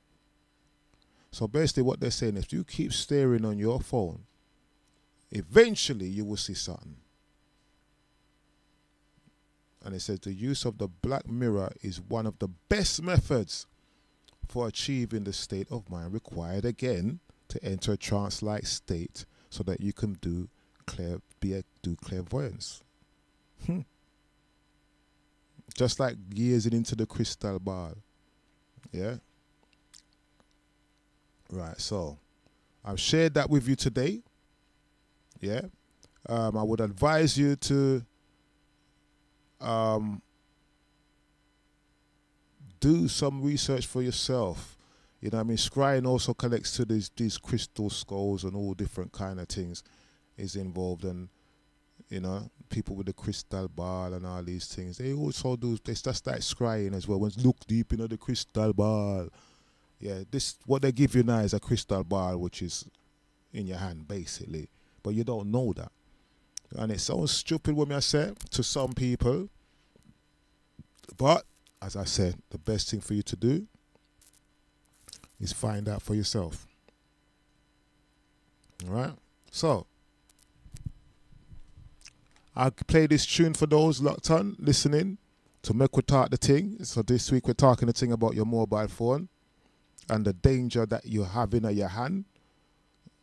So basically what they're saying, if you keep staring on your phone, eventually you will see something. And it says the use of the black mirror is one of the best methods for achieving the state of mind required, again, to enter a trance-like state so that you can do clairvoyance. Just like gazing into the crystal ball. Yeah. Right, so I've shared that with you today. Yeah. I would advise you to do some research for yourself. You know what I mean? Scrying also connects to these crystal skulls and all different kind of things is involved, and you know, people with the crystal ball and all these things. They also do, they just like scrying as well. Once look deep into the crystal ball. Yeah, this, what they give you now is a crystal ball, which is in your hand, basically. But you don't know that. And it sounds stupid when I say to some people. But, as I said, the best thing for you to do is find out for yourself. All right? So, I'll play this tune for those locked on, listening, to make we talk the thing. So this week we're talking the thing about your mobile phone and the danger that you have in your hand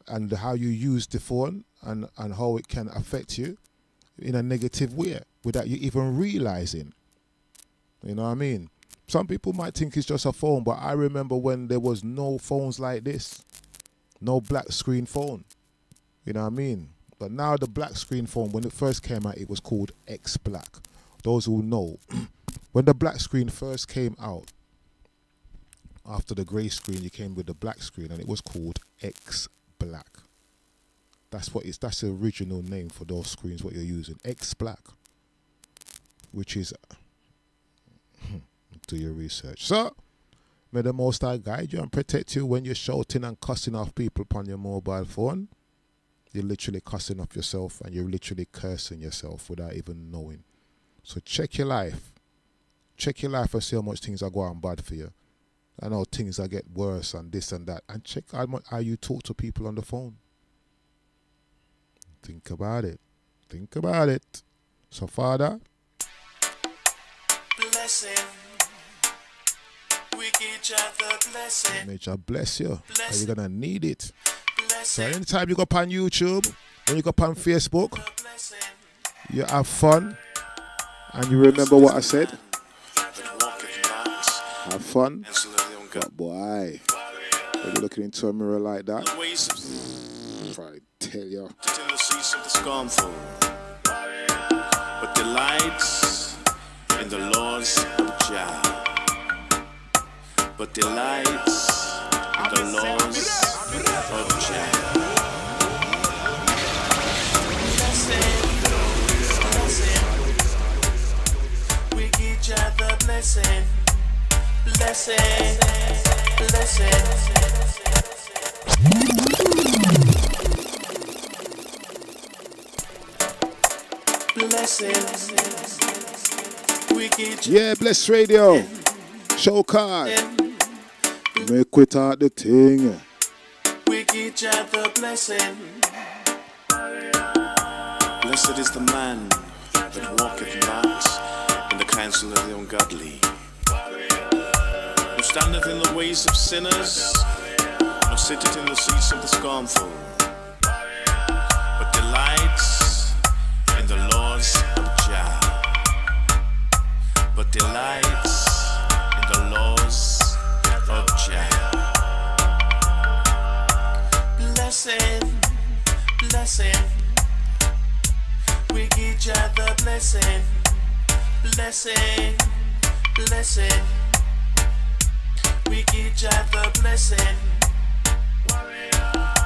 and how you use the phone and how it can affect you in a negative way without you even realizing. You know what I mean? Some people might think it's just a phone, but I remember when there was no phones like this. No black screen phone. You know what I mean? But now the black screen phone, when it first came out, it was called X Black. Those who know, when the black screen first came out, after the grey screen, you came with the black screen, and it was called X Black. That's the original name for those screens, what you're using, X Black, which is, do your research. So, may the Most High guide you and protect you when you're shouting and cussing off people upon your mobile phone. You're literally cussing off yourself and you're literally cursing yourself without even knowing. So check your life. Check your life and see how much things are going bad for you. I know things are get worse and this and that. And check how you talk to people on the phone. Think about it. Think about it. So, Father, blessing. We give each other blessing. may God bless you. And you're going to need it. So, Blessing. anytime you go up on YouTube, when you go up on Facebook, Blessing. you have fun. And you remember what I said? Have fun. But boy, when you're looking into a mirror like that, if I tell you. In the seats of the scornful, but delights in the laws of Jah. But delights in the laws of Jah. Blessing, blessing. We give each other blessing, blessing, blessing. Blessings. We get Yeah, Bless Radio. Show card. Make it out the thing. we get each other blessing. Blessed is the man that walketh not in the counsel of the ungodly, who standeth in the ways of sinners, nor sitteth in the seats of the scornful, but delights in the laws of Jah. But delights in the laws of Jah. Blessing, blessing. We give each other blessing, blessing, blessing. We give each other blessing.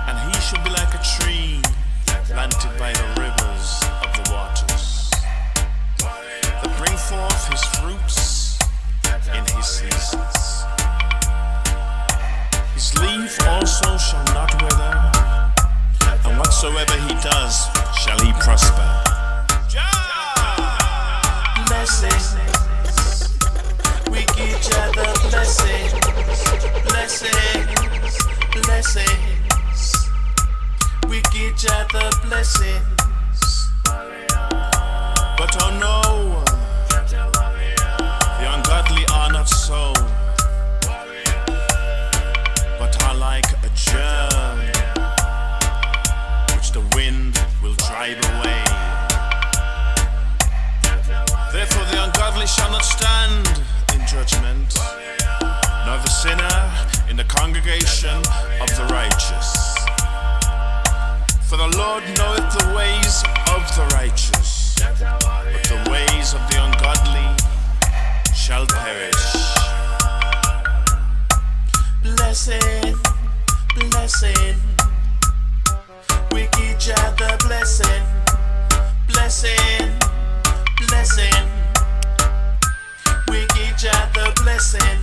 And he shall be like a tree planted by the rivers of the waters, that bring forth his fruits in his seasons. His leaf also shall not wither, and whatsoever he does shall he prosper. Blessings, we give each other blessings, blessings, blessings. We give each other blessings. But oh no, the ungodly are not so, but are like a germ which the wind will drive away. Therefore the ungodly shall not stand in judgment, nor the sinner in the congregation of the righteous. For the Lord knoweth the ways of the righteous, but the ways of the ungodly shall perish. Blessing, blessing. We give each other blessing, blessing, blessing. We give each other blessing.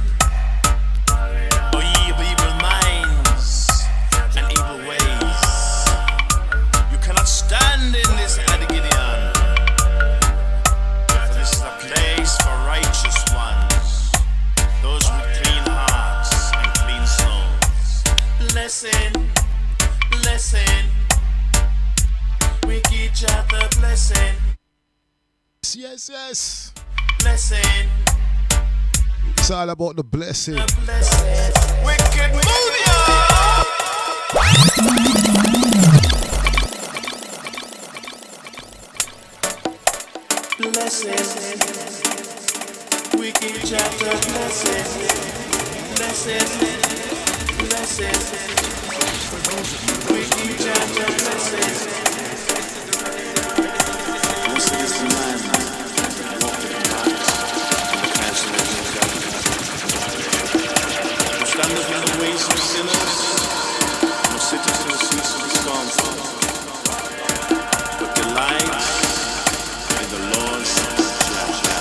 O ye of evil minds and evil ways, you cannot stand in this Adigidian, for this is a place for righteous ones, those with clean hearts and clean souls. Blessing, blessing. We give each other blessing, Yes, yes. blessing, It's all about the blessing. blessing. Wicked movie. Blessing. We give each other blessing, blessing, blessing. We give each other blessing. Blessed is the man that walketh not in the counsel of the ungodly, who standeth in the ways of sinners, nor sitteth in the seats of the scornful, but delights in the laws of Jah.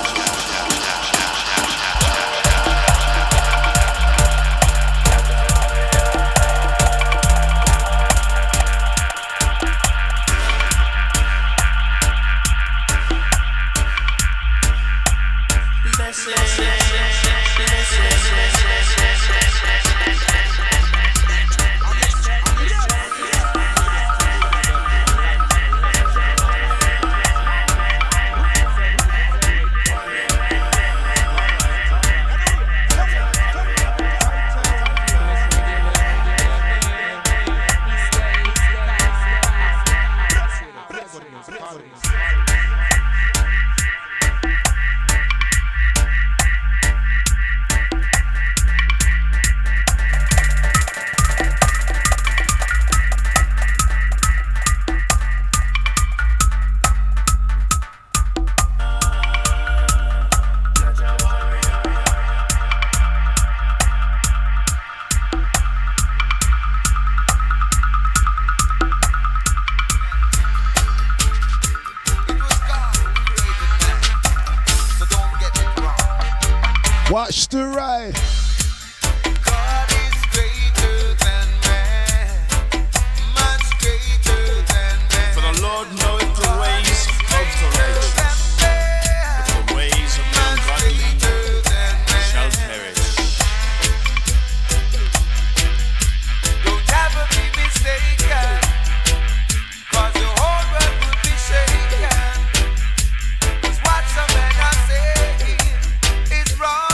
Catch the ride. God is greater than man, much greater than man. For the Lord knoweth the ways of the righteous, but the ways of the ungodly shall perish. Don't ever be mistaken, 'cause the whole world will be shaken. 'Cause what some men are saying is wrong.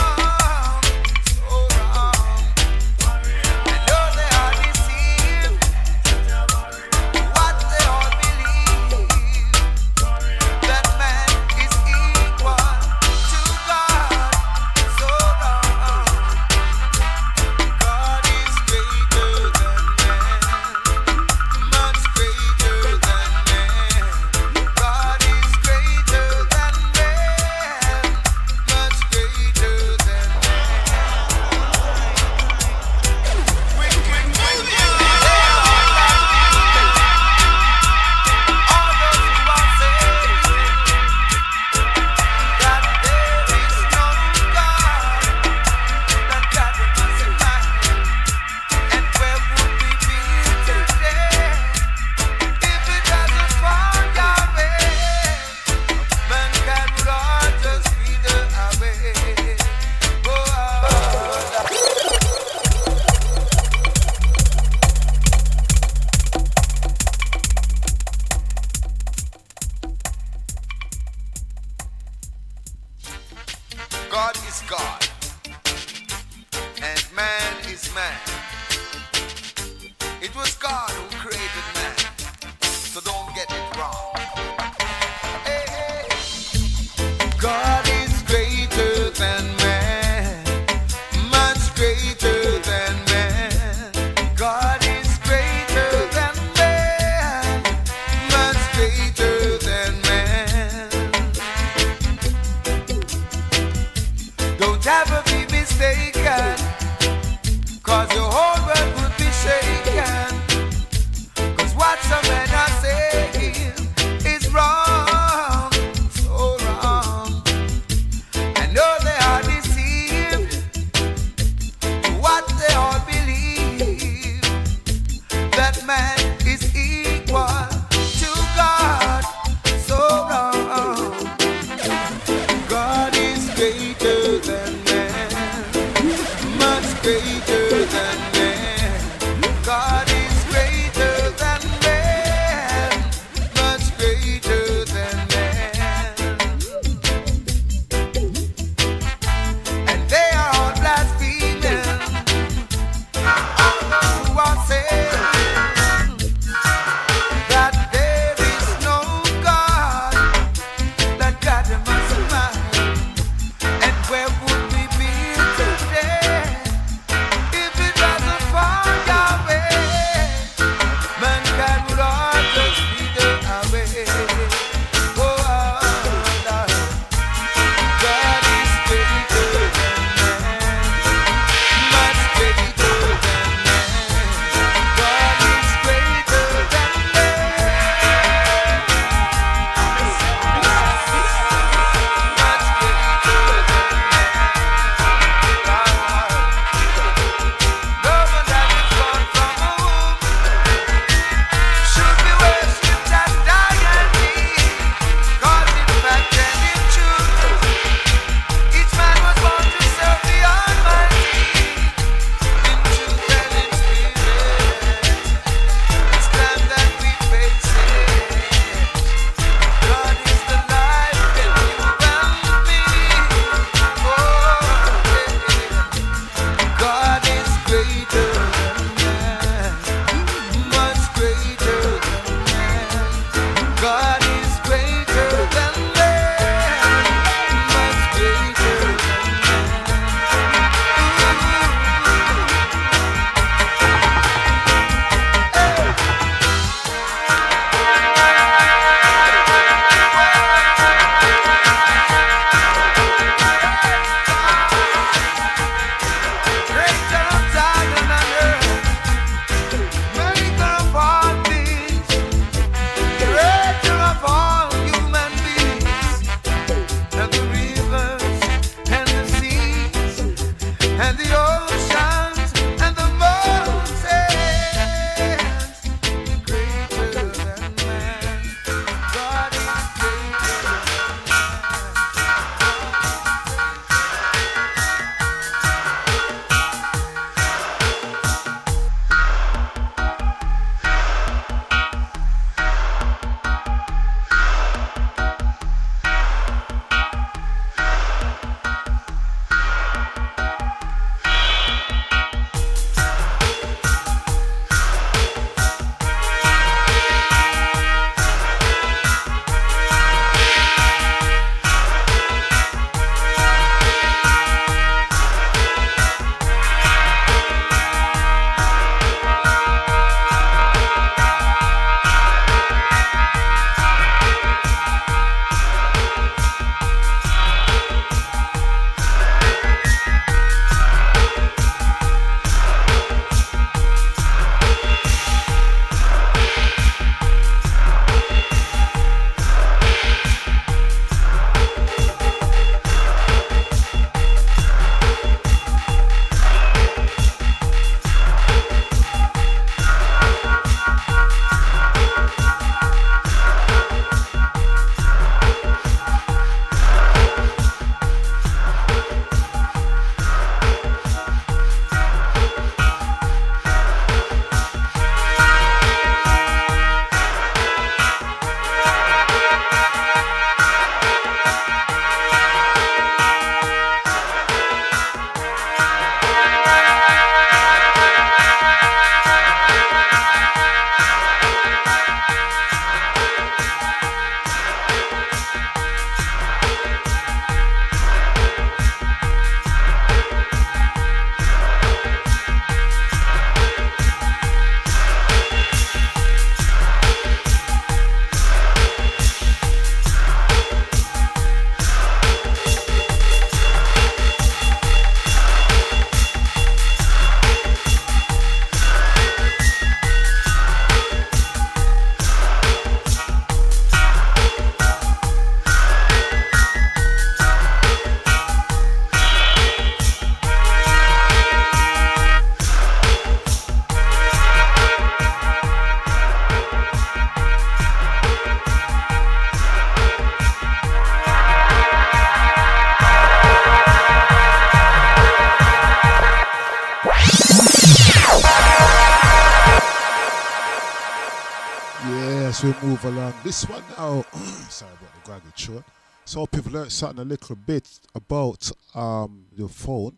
as we move along. This one now, sorry about the groggy throat. So hope you've learned something a little bit about your phone.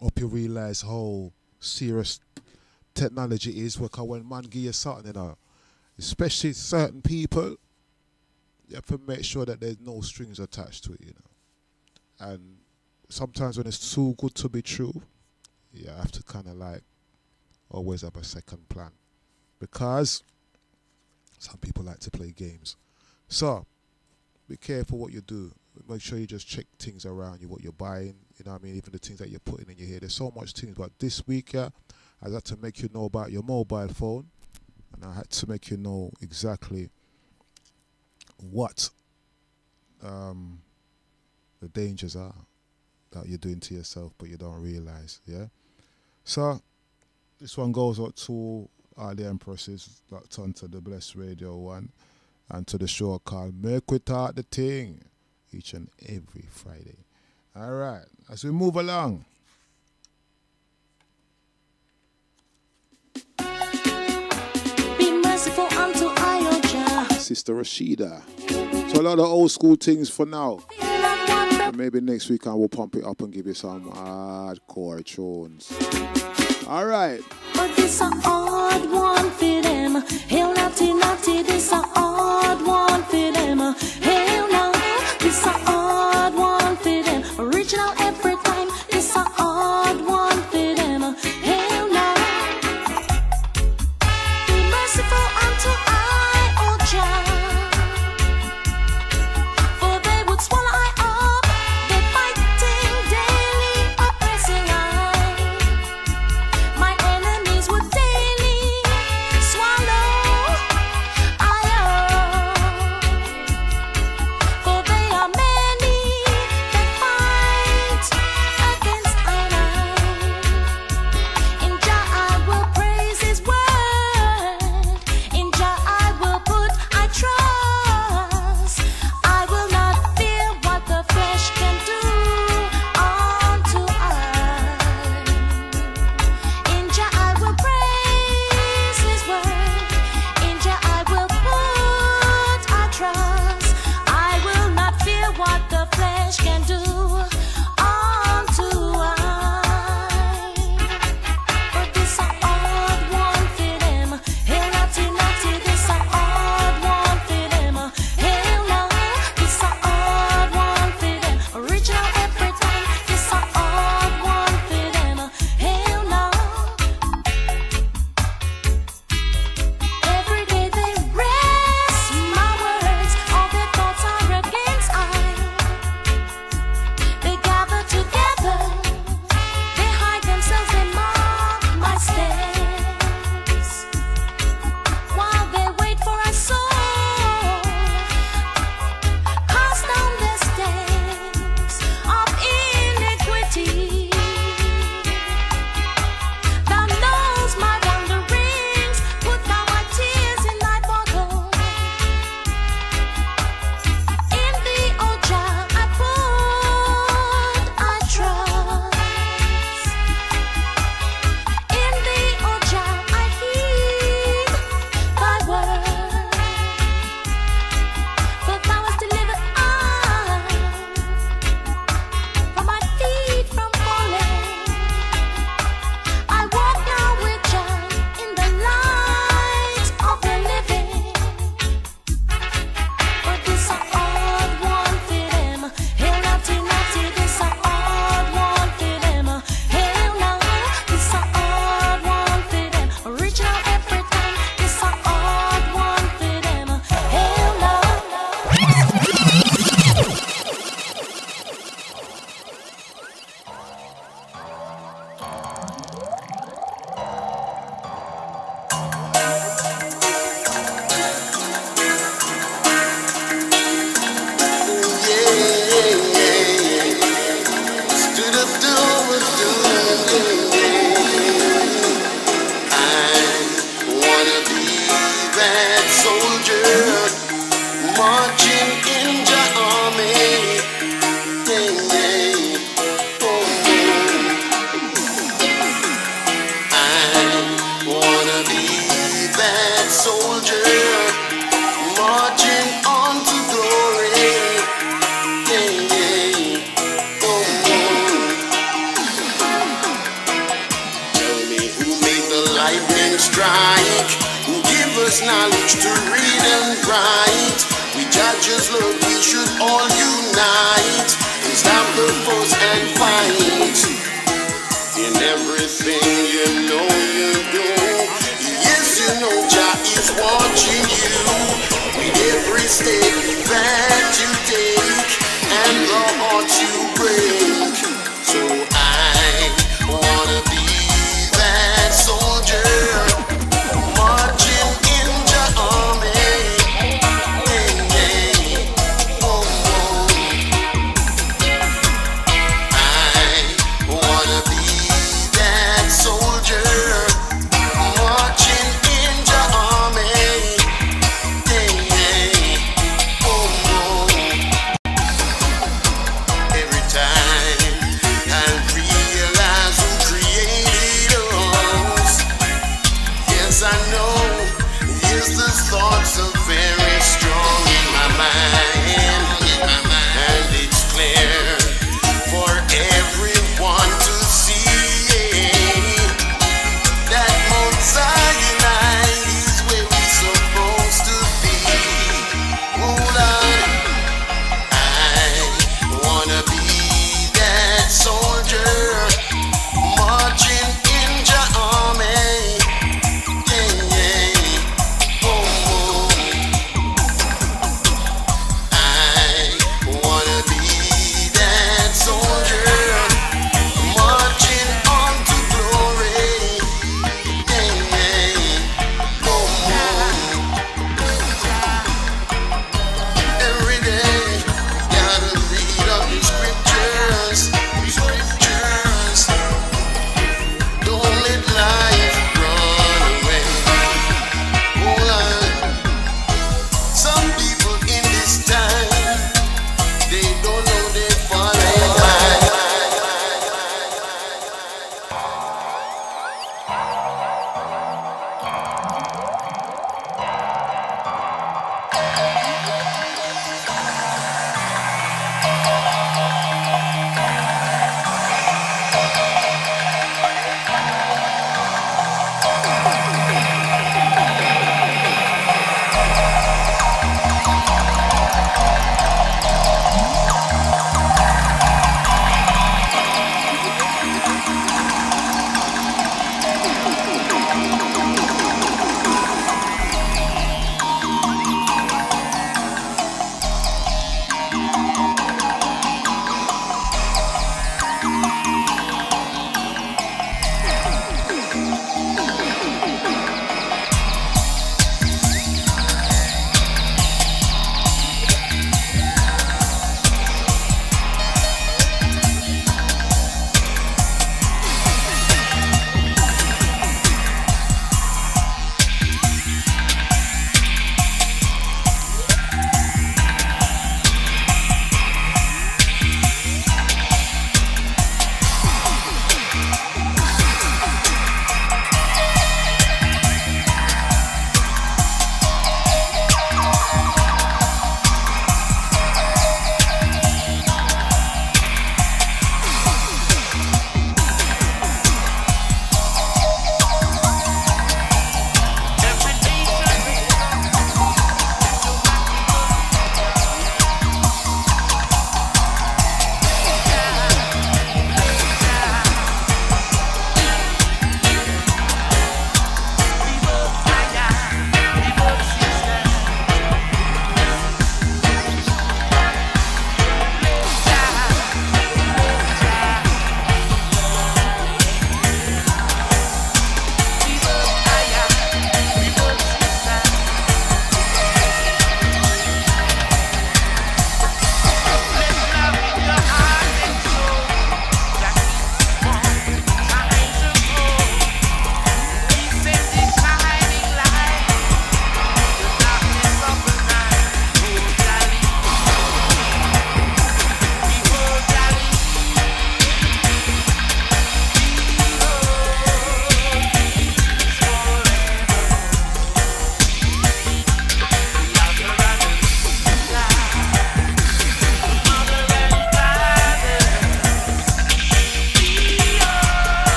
Hope you realize how serious technology is, because when man give you something, you know, especially certain people, you have to make sure that there's no strings attached to it, you know. And sometimes when it's too good to be true, you have to kind of like always have a second plan, because some people like to play games. So be careful what you do. Make sure you just check things around you, what you're buying, you know what I mean, even the things that you're putting in your hair. There's so much things, but this week, I had to make you know about your mobile phone, and I had to make you know exactly what the dangers are that you're doing to yourself, but you don't realize, yeah? So, this one goes out to all the empresses locked onto the Blessed Radio 1 and to the show called Make We Talk the Ting each and every Friday. All right, as we move along. Be merciful unto Ioja. Sister Rashida. So a lot of old school things for now. And maybe next week I will pump it up and give you some hardcore tunes. All right. But this a odd one for them. Hell naughty naughty, this a odd one for them. Hell no, this a odd one for them. Original every time, this a odd one for them. Hell no. Be merciful unto I, O Jah. For they would swallow I up. They fighting daily, oppressing I. My enemies would daily swallow I up. For they are many that fight against I. In Jah I will praise His word. In Jah I will put I trust. I will not fear what the flesh can do unto I. In Jah I will praise His word. In Jah I will put I trust. I will not fear what the flesh can do unto I. But this a odd one for them. Hell naughty naughty, this a odd one for them. Hell no, this a odd one for them. Original every time, this a odd one for them. Hell no. Every day they rest my words. All their thoughts are against I. They gather together. They hide themselves and mark my steps. While they wait for a soul, cast down their steps of iniquity. Thou knows my wanderings. Put thou my tears in thy bottle. In thee, O Jah, I put I trust. In thee, O Jah, I heed thy word. For thou hast delivered I from my feet from falling. I walk now with Jah in the light of the living. But this a odd one for them. Hell naughty naughty, this a odd one for them. Hell no, this a odd one for them. Original every time, this a odd one for them. Hell no. Wanna be that soldier marching in your army. Yeah, yeah. Oh, I wanna be that soldier and strike. Give us knowledge to read and write. We judges love, we should all unite and stop the fuss and fight. In everything you know you do, yes, you know Jah is watching you. With every step that you take and the heart you break. So I wanna be that soldier marching in Jah army. Yeah, yeah. Oh, oh. I wanna be that soldier marching in Jah army. Yeah, yeah. Oh, oh. Every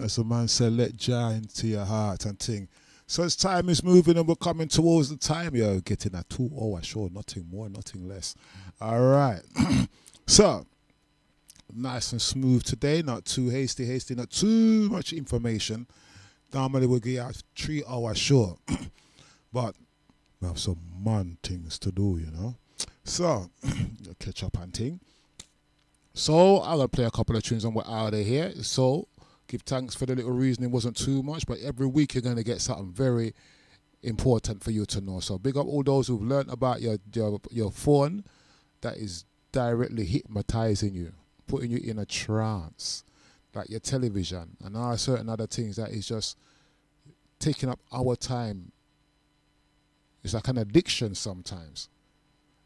As a man said, let Jah into your heart and thing. So as time is moving and we're coming towards the time, you're getting a 2-hour show, nothing more, nothing less. All right. So, nice and smooth today, not too hasty, not too much information. Normally we'll get out 3-hour show. But we have some man things to do, you know. So, catch up and thing. So, I'm going to play a couple of tunes and we're out of here. So, give thanks for the little reason it wasn't too much, but every week you're going to get something very important for you to know. So, big up all those who've learned about your phone that is directly hypnotizing you, putting you in a trance, like your television and all certain other things that is just taking up our time. It's like an addiction sometimes,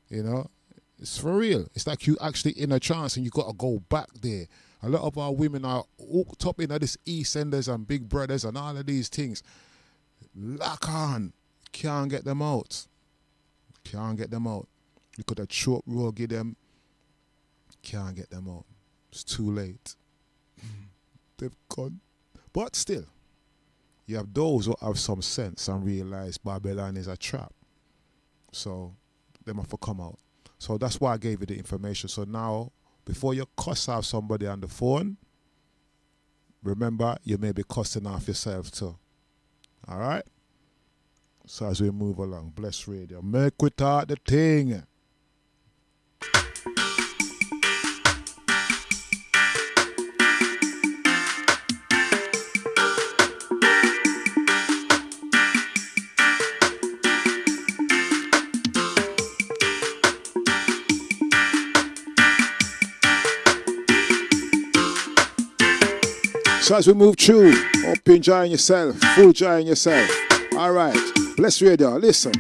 you know. It's for real. It's like you actually in a trance and you got to go back there. A lot of our women are hooked up into this EastEnders and Big Brothers and all of these things. Lock on. Can't get them out. Can't get them out. You could have choke roll, give them. Can't get them out. It's too late. They've gone. But still, you have those who have some sense and realize Babylon is a trap. So, they have to come out. So that's why I gave you the information. So now, before you cuss off somebody on the phone, remember, you may be cussing off yourself too. All right? So as we move along, bless radio. Make we talk the thing. So as we move through, hope you're enjoying yourself, full enjoying yourself. All right, bless radio, listen.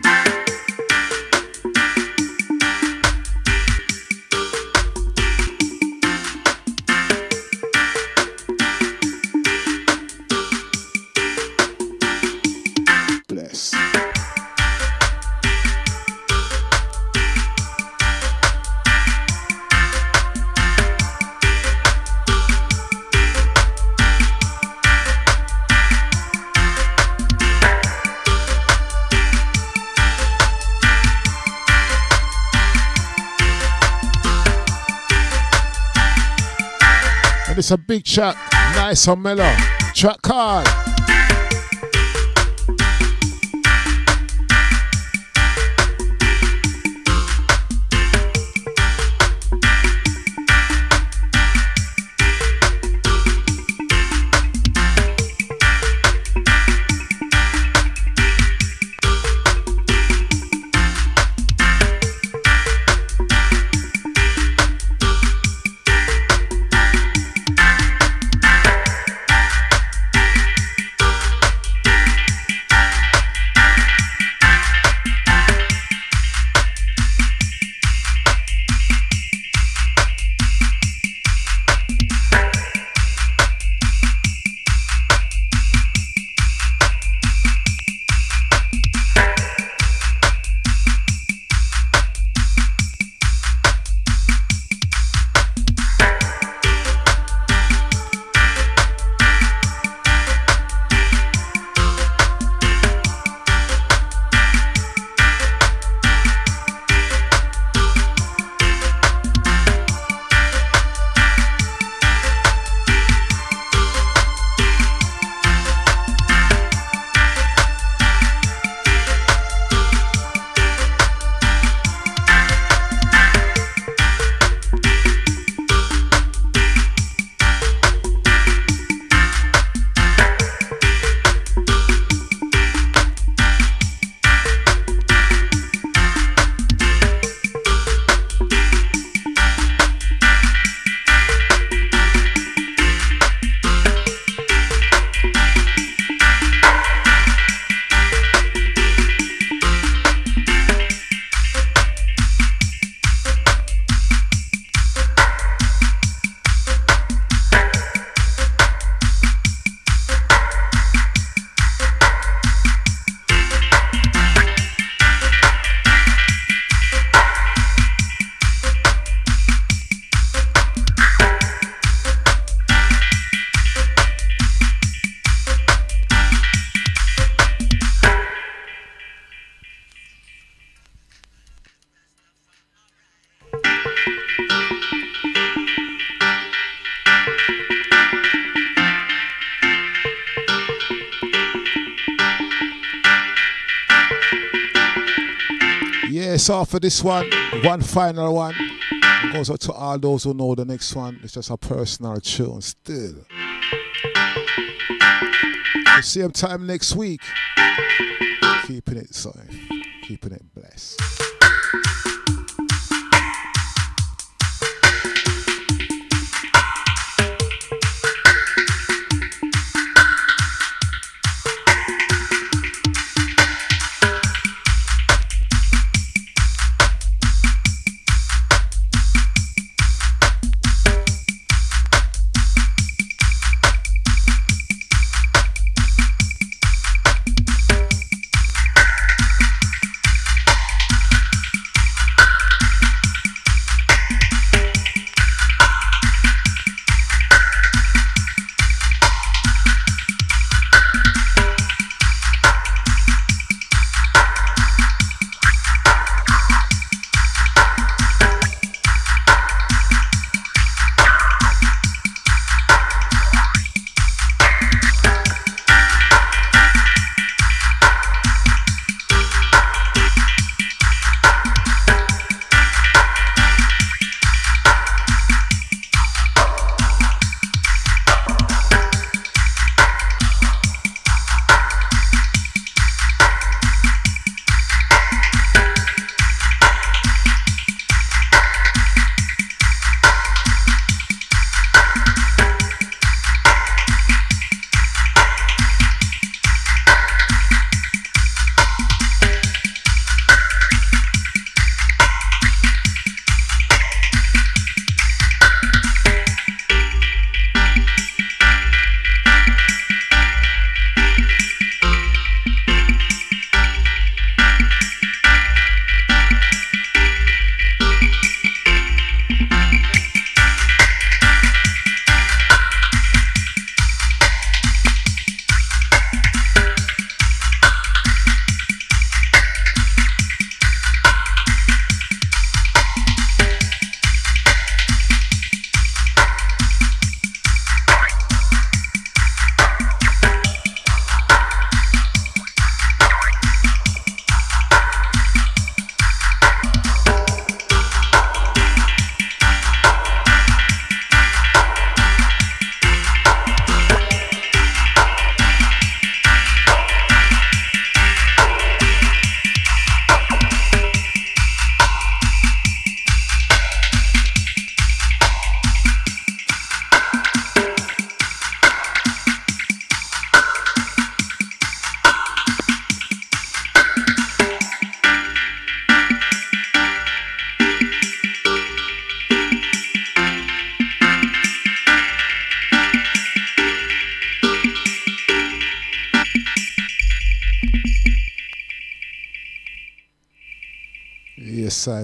Bless. And it's a big track, nice and mellow. Track card. Yes, after this one final one. It goes out to all those who know the next one. It's just a personal tune still. The same time next week. Keeping it safe. Keeping it blessed.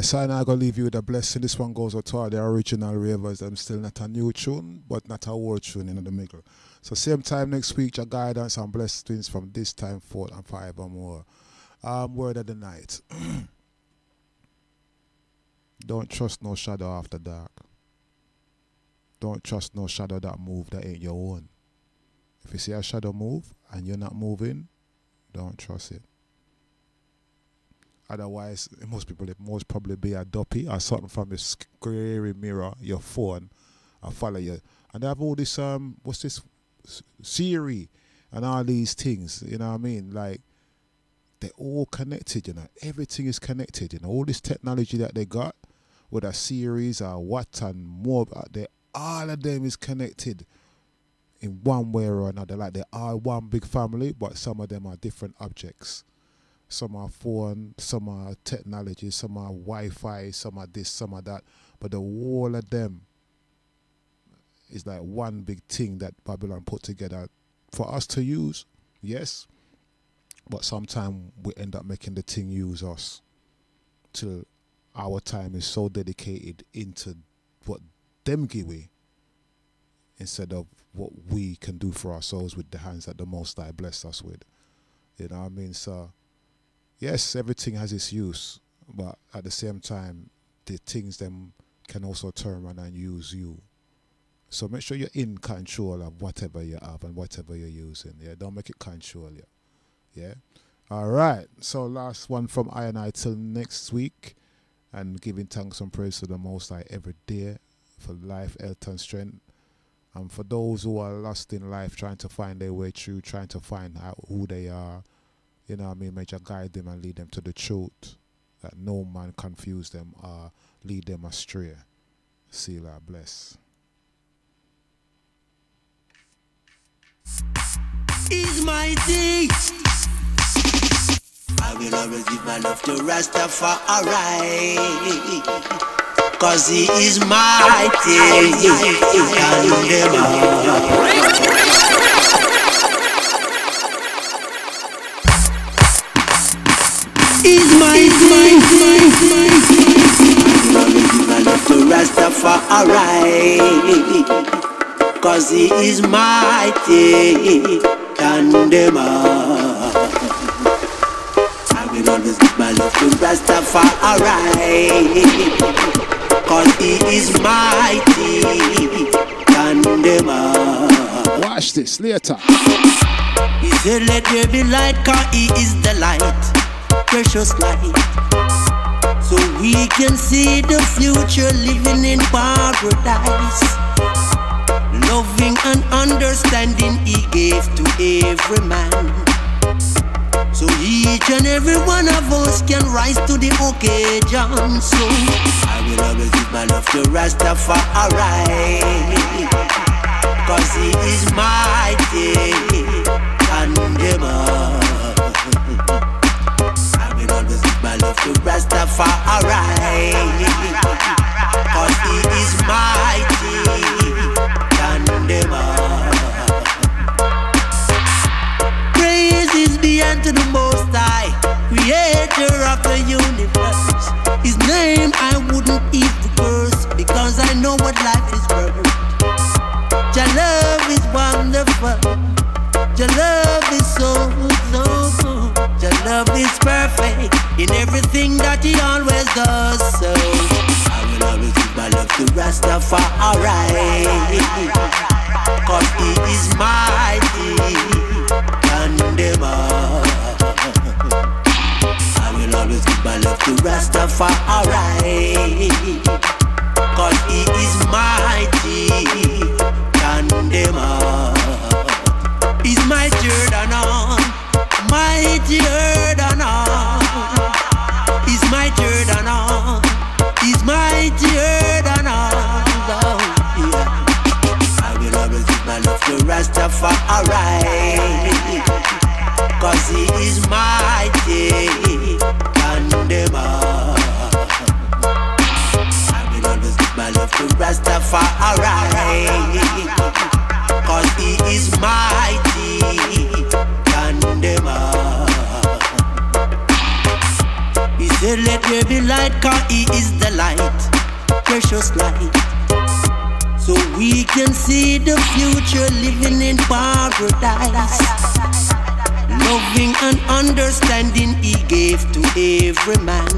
So I'm not going to leave you with a blessing. This one goes out to all the original ravers. I'm still not a new tune, but not a old tune in the middle. So same time next week, your guidance and blessings from this time forth and forevermore. Word of the night. Don't trust no shadow after dark. Don't trust no shadow that move that ain't your own. If you see a shadow move and you're not moving, don't trust it. Otherwise, most people, it most probably be a duppy or something from the scary mirror, your phone, and follow you. And they have all this, what's this, Siri and all these things, you know what I mean? Like, they're all connected, you know. Everything is connected, you know. All this technology that they got, whether Series or what and more, all of them is connected in one way or another. Like, they are one big family, but some of them are different objects. Some are phone, some are technology, some are Wi-Fi, some are this, some are that. But the whole of them is like one big thing that Babylon put together for us to use, yes. But sometimes we end up making the thing use us till our time is so dedicated into what them give we instead of what we can do for ourselves with the hands that the Most High blessed us with. You know what I mean? So yes, everything has its use, but at the same time, the things them can also turn around and use you. So make sure you're in control of whatever you have and whatever you're using. Yeah, don't make it control you. Yeah, All right. So last one from I and I till next week, and giving thanks and praise to the Most High every day for life, health, and strength. And for those who are lost in life, trying to find their way through, trying to find out who they are, you know what I mean, may Jah guide them and lead them to the truth, that no man confuse them or lead them astray. Seal our bless. He's mighty. I will always give my love to Rastafari, 'cause he is mighty. He's mighty. I will always give my love to Rastafari, 'cause he is mighty. I will always give my love to Rastafari, 'cause he is mighty. Watch this later. He said let there be light, 'cause he is the light, precious light. So we can see the future living in paradise. Loving and understanding he gave to every man. So each and every one of us can rise to the occasion. So I will always give my love to Rastafari, 'cause he is mighty and I will always give my love to Rastafari, 'cause he is mighty. Praises be unto the Most High, creator of the universe. His name I wouldn't even curse, because I know what life is worth. Your love is wonderful. Your love is so good. Your love is perfect in everything that he always does. So I will always give my love to Rastafari, 'cause he is mighty and I will always give my love to Rastafari, 'cause he is mighty and he's mightier than all, mightier than all. He's mightier than all. He's mightier than all. I will always give my love to Rastafari, 'cause he is mighty and I will always give my love to Rastafari, 'cause he is mighty and he said let there be light, 'cause he is the light, precious light. So we can see the future living in paradise. Loving and understanding he gave to every man.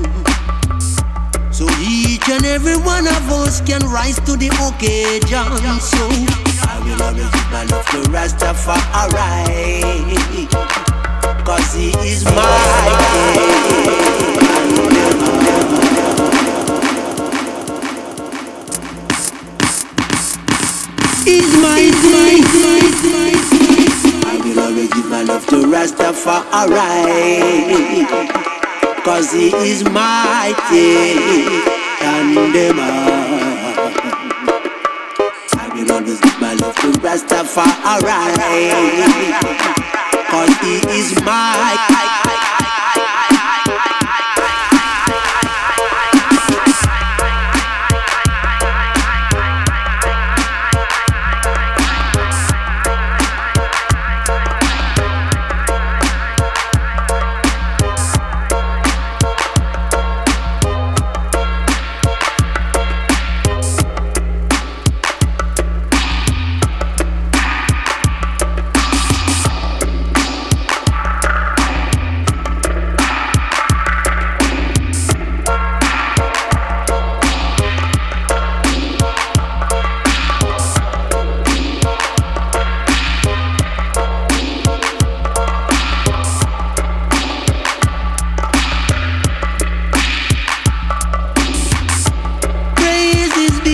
So each and every one of us can rise to the occasion. So I will always give my love to Rastafari, 'cause he is mighty. He's mighty. I will always give my love to Rastafari, 'cause he is mighty and I will always give my love to Rastafari, 'cause he is mighty.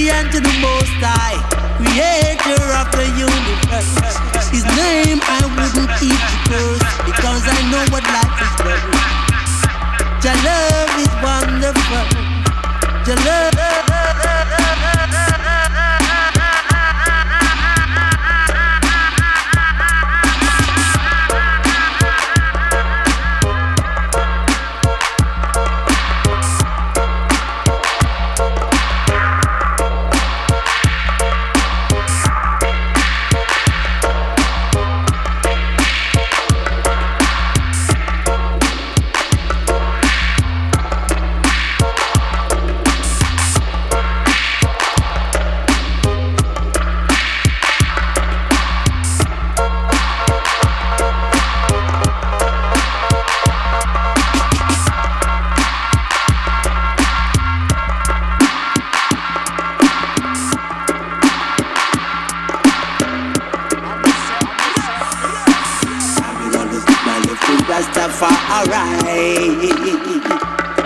glory unto the Most High, Creator of the universe. His name I wouldn't keep to curse, because I know what life is worth. Your love is wonderful. Your love.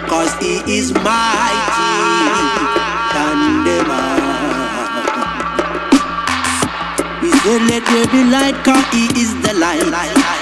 Cause he is mighty than them all. We say let there be light, cause he is the light.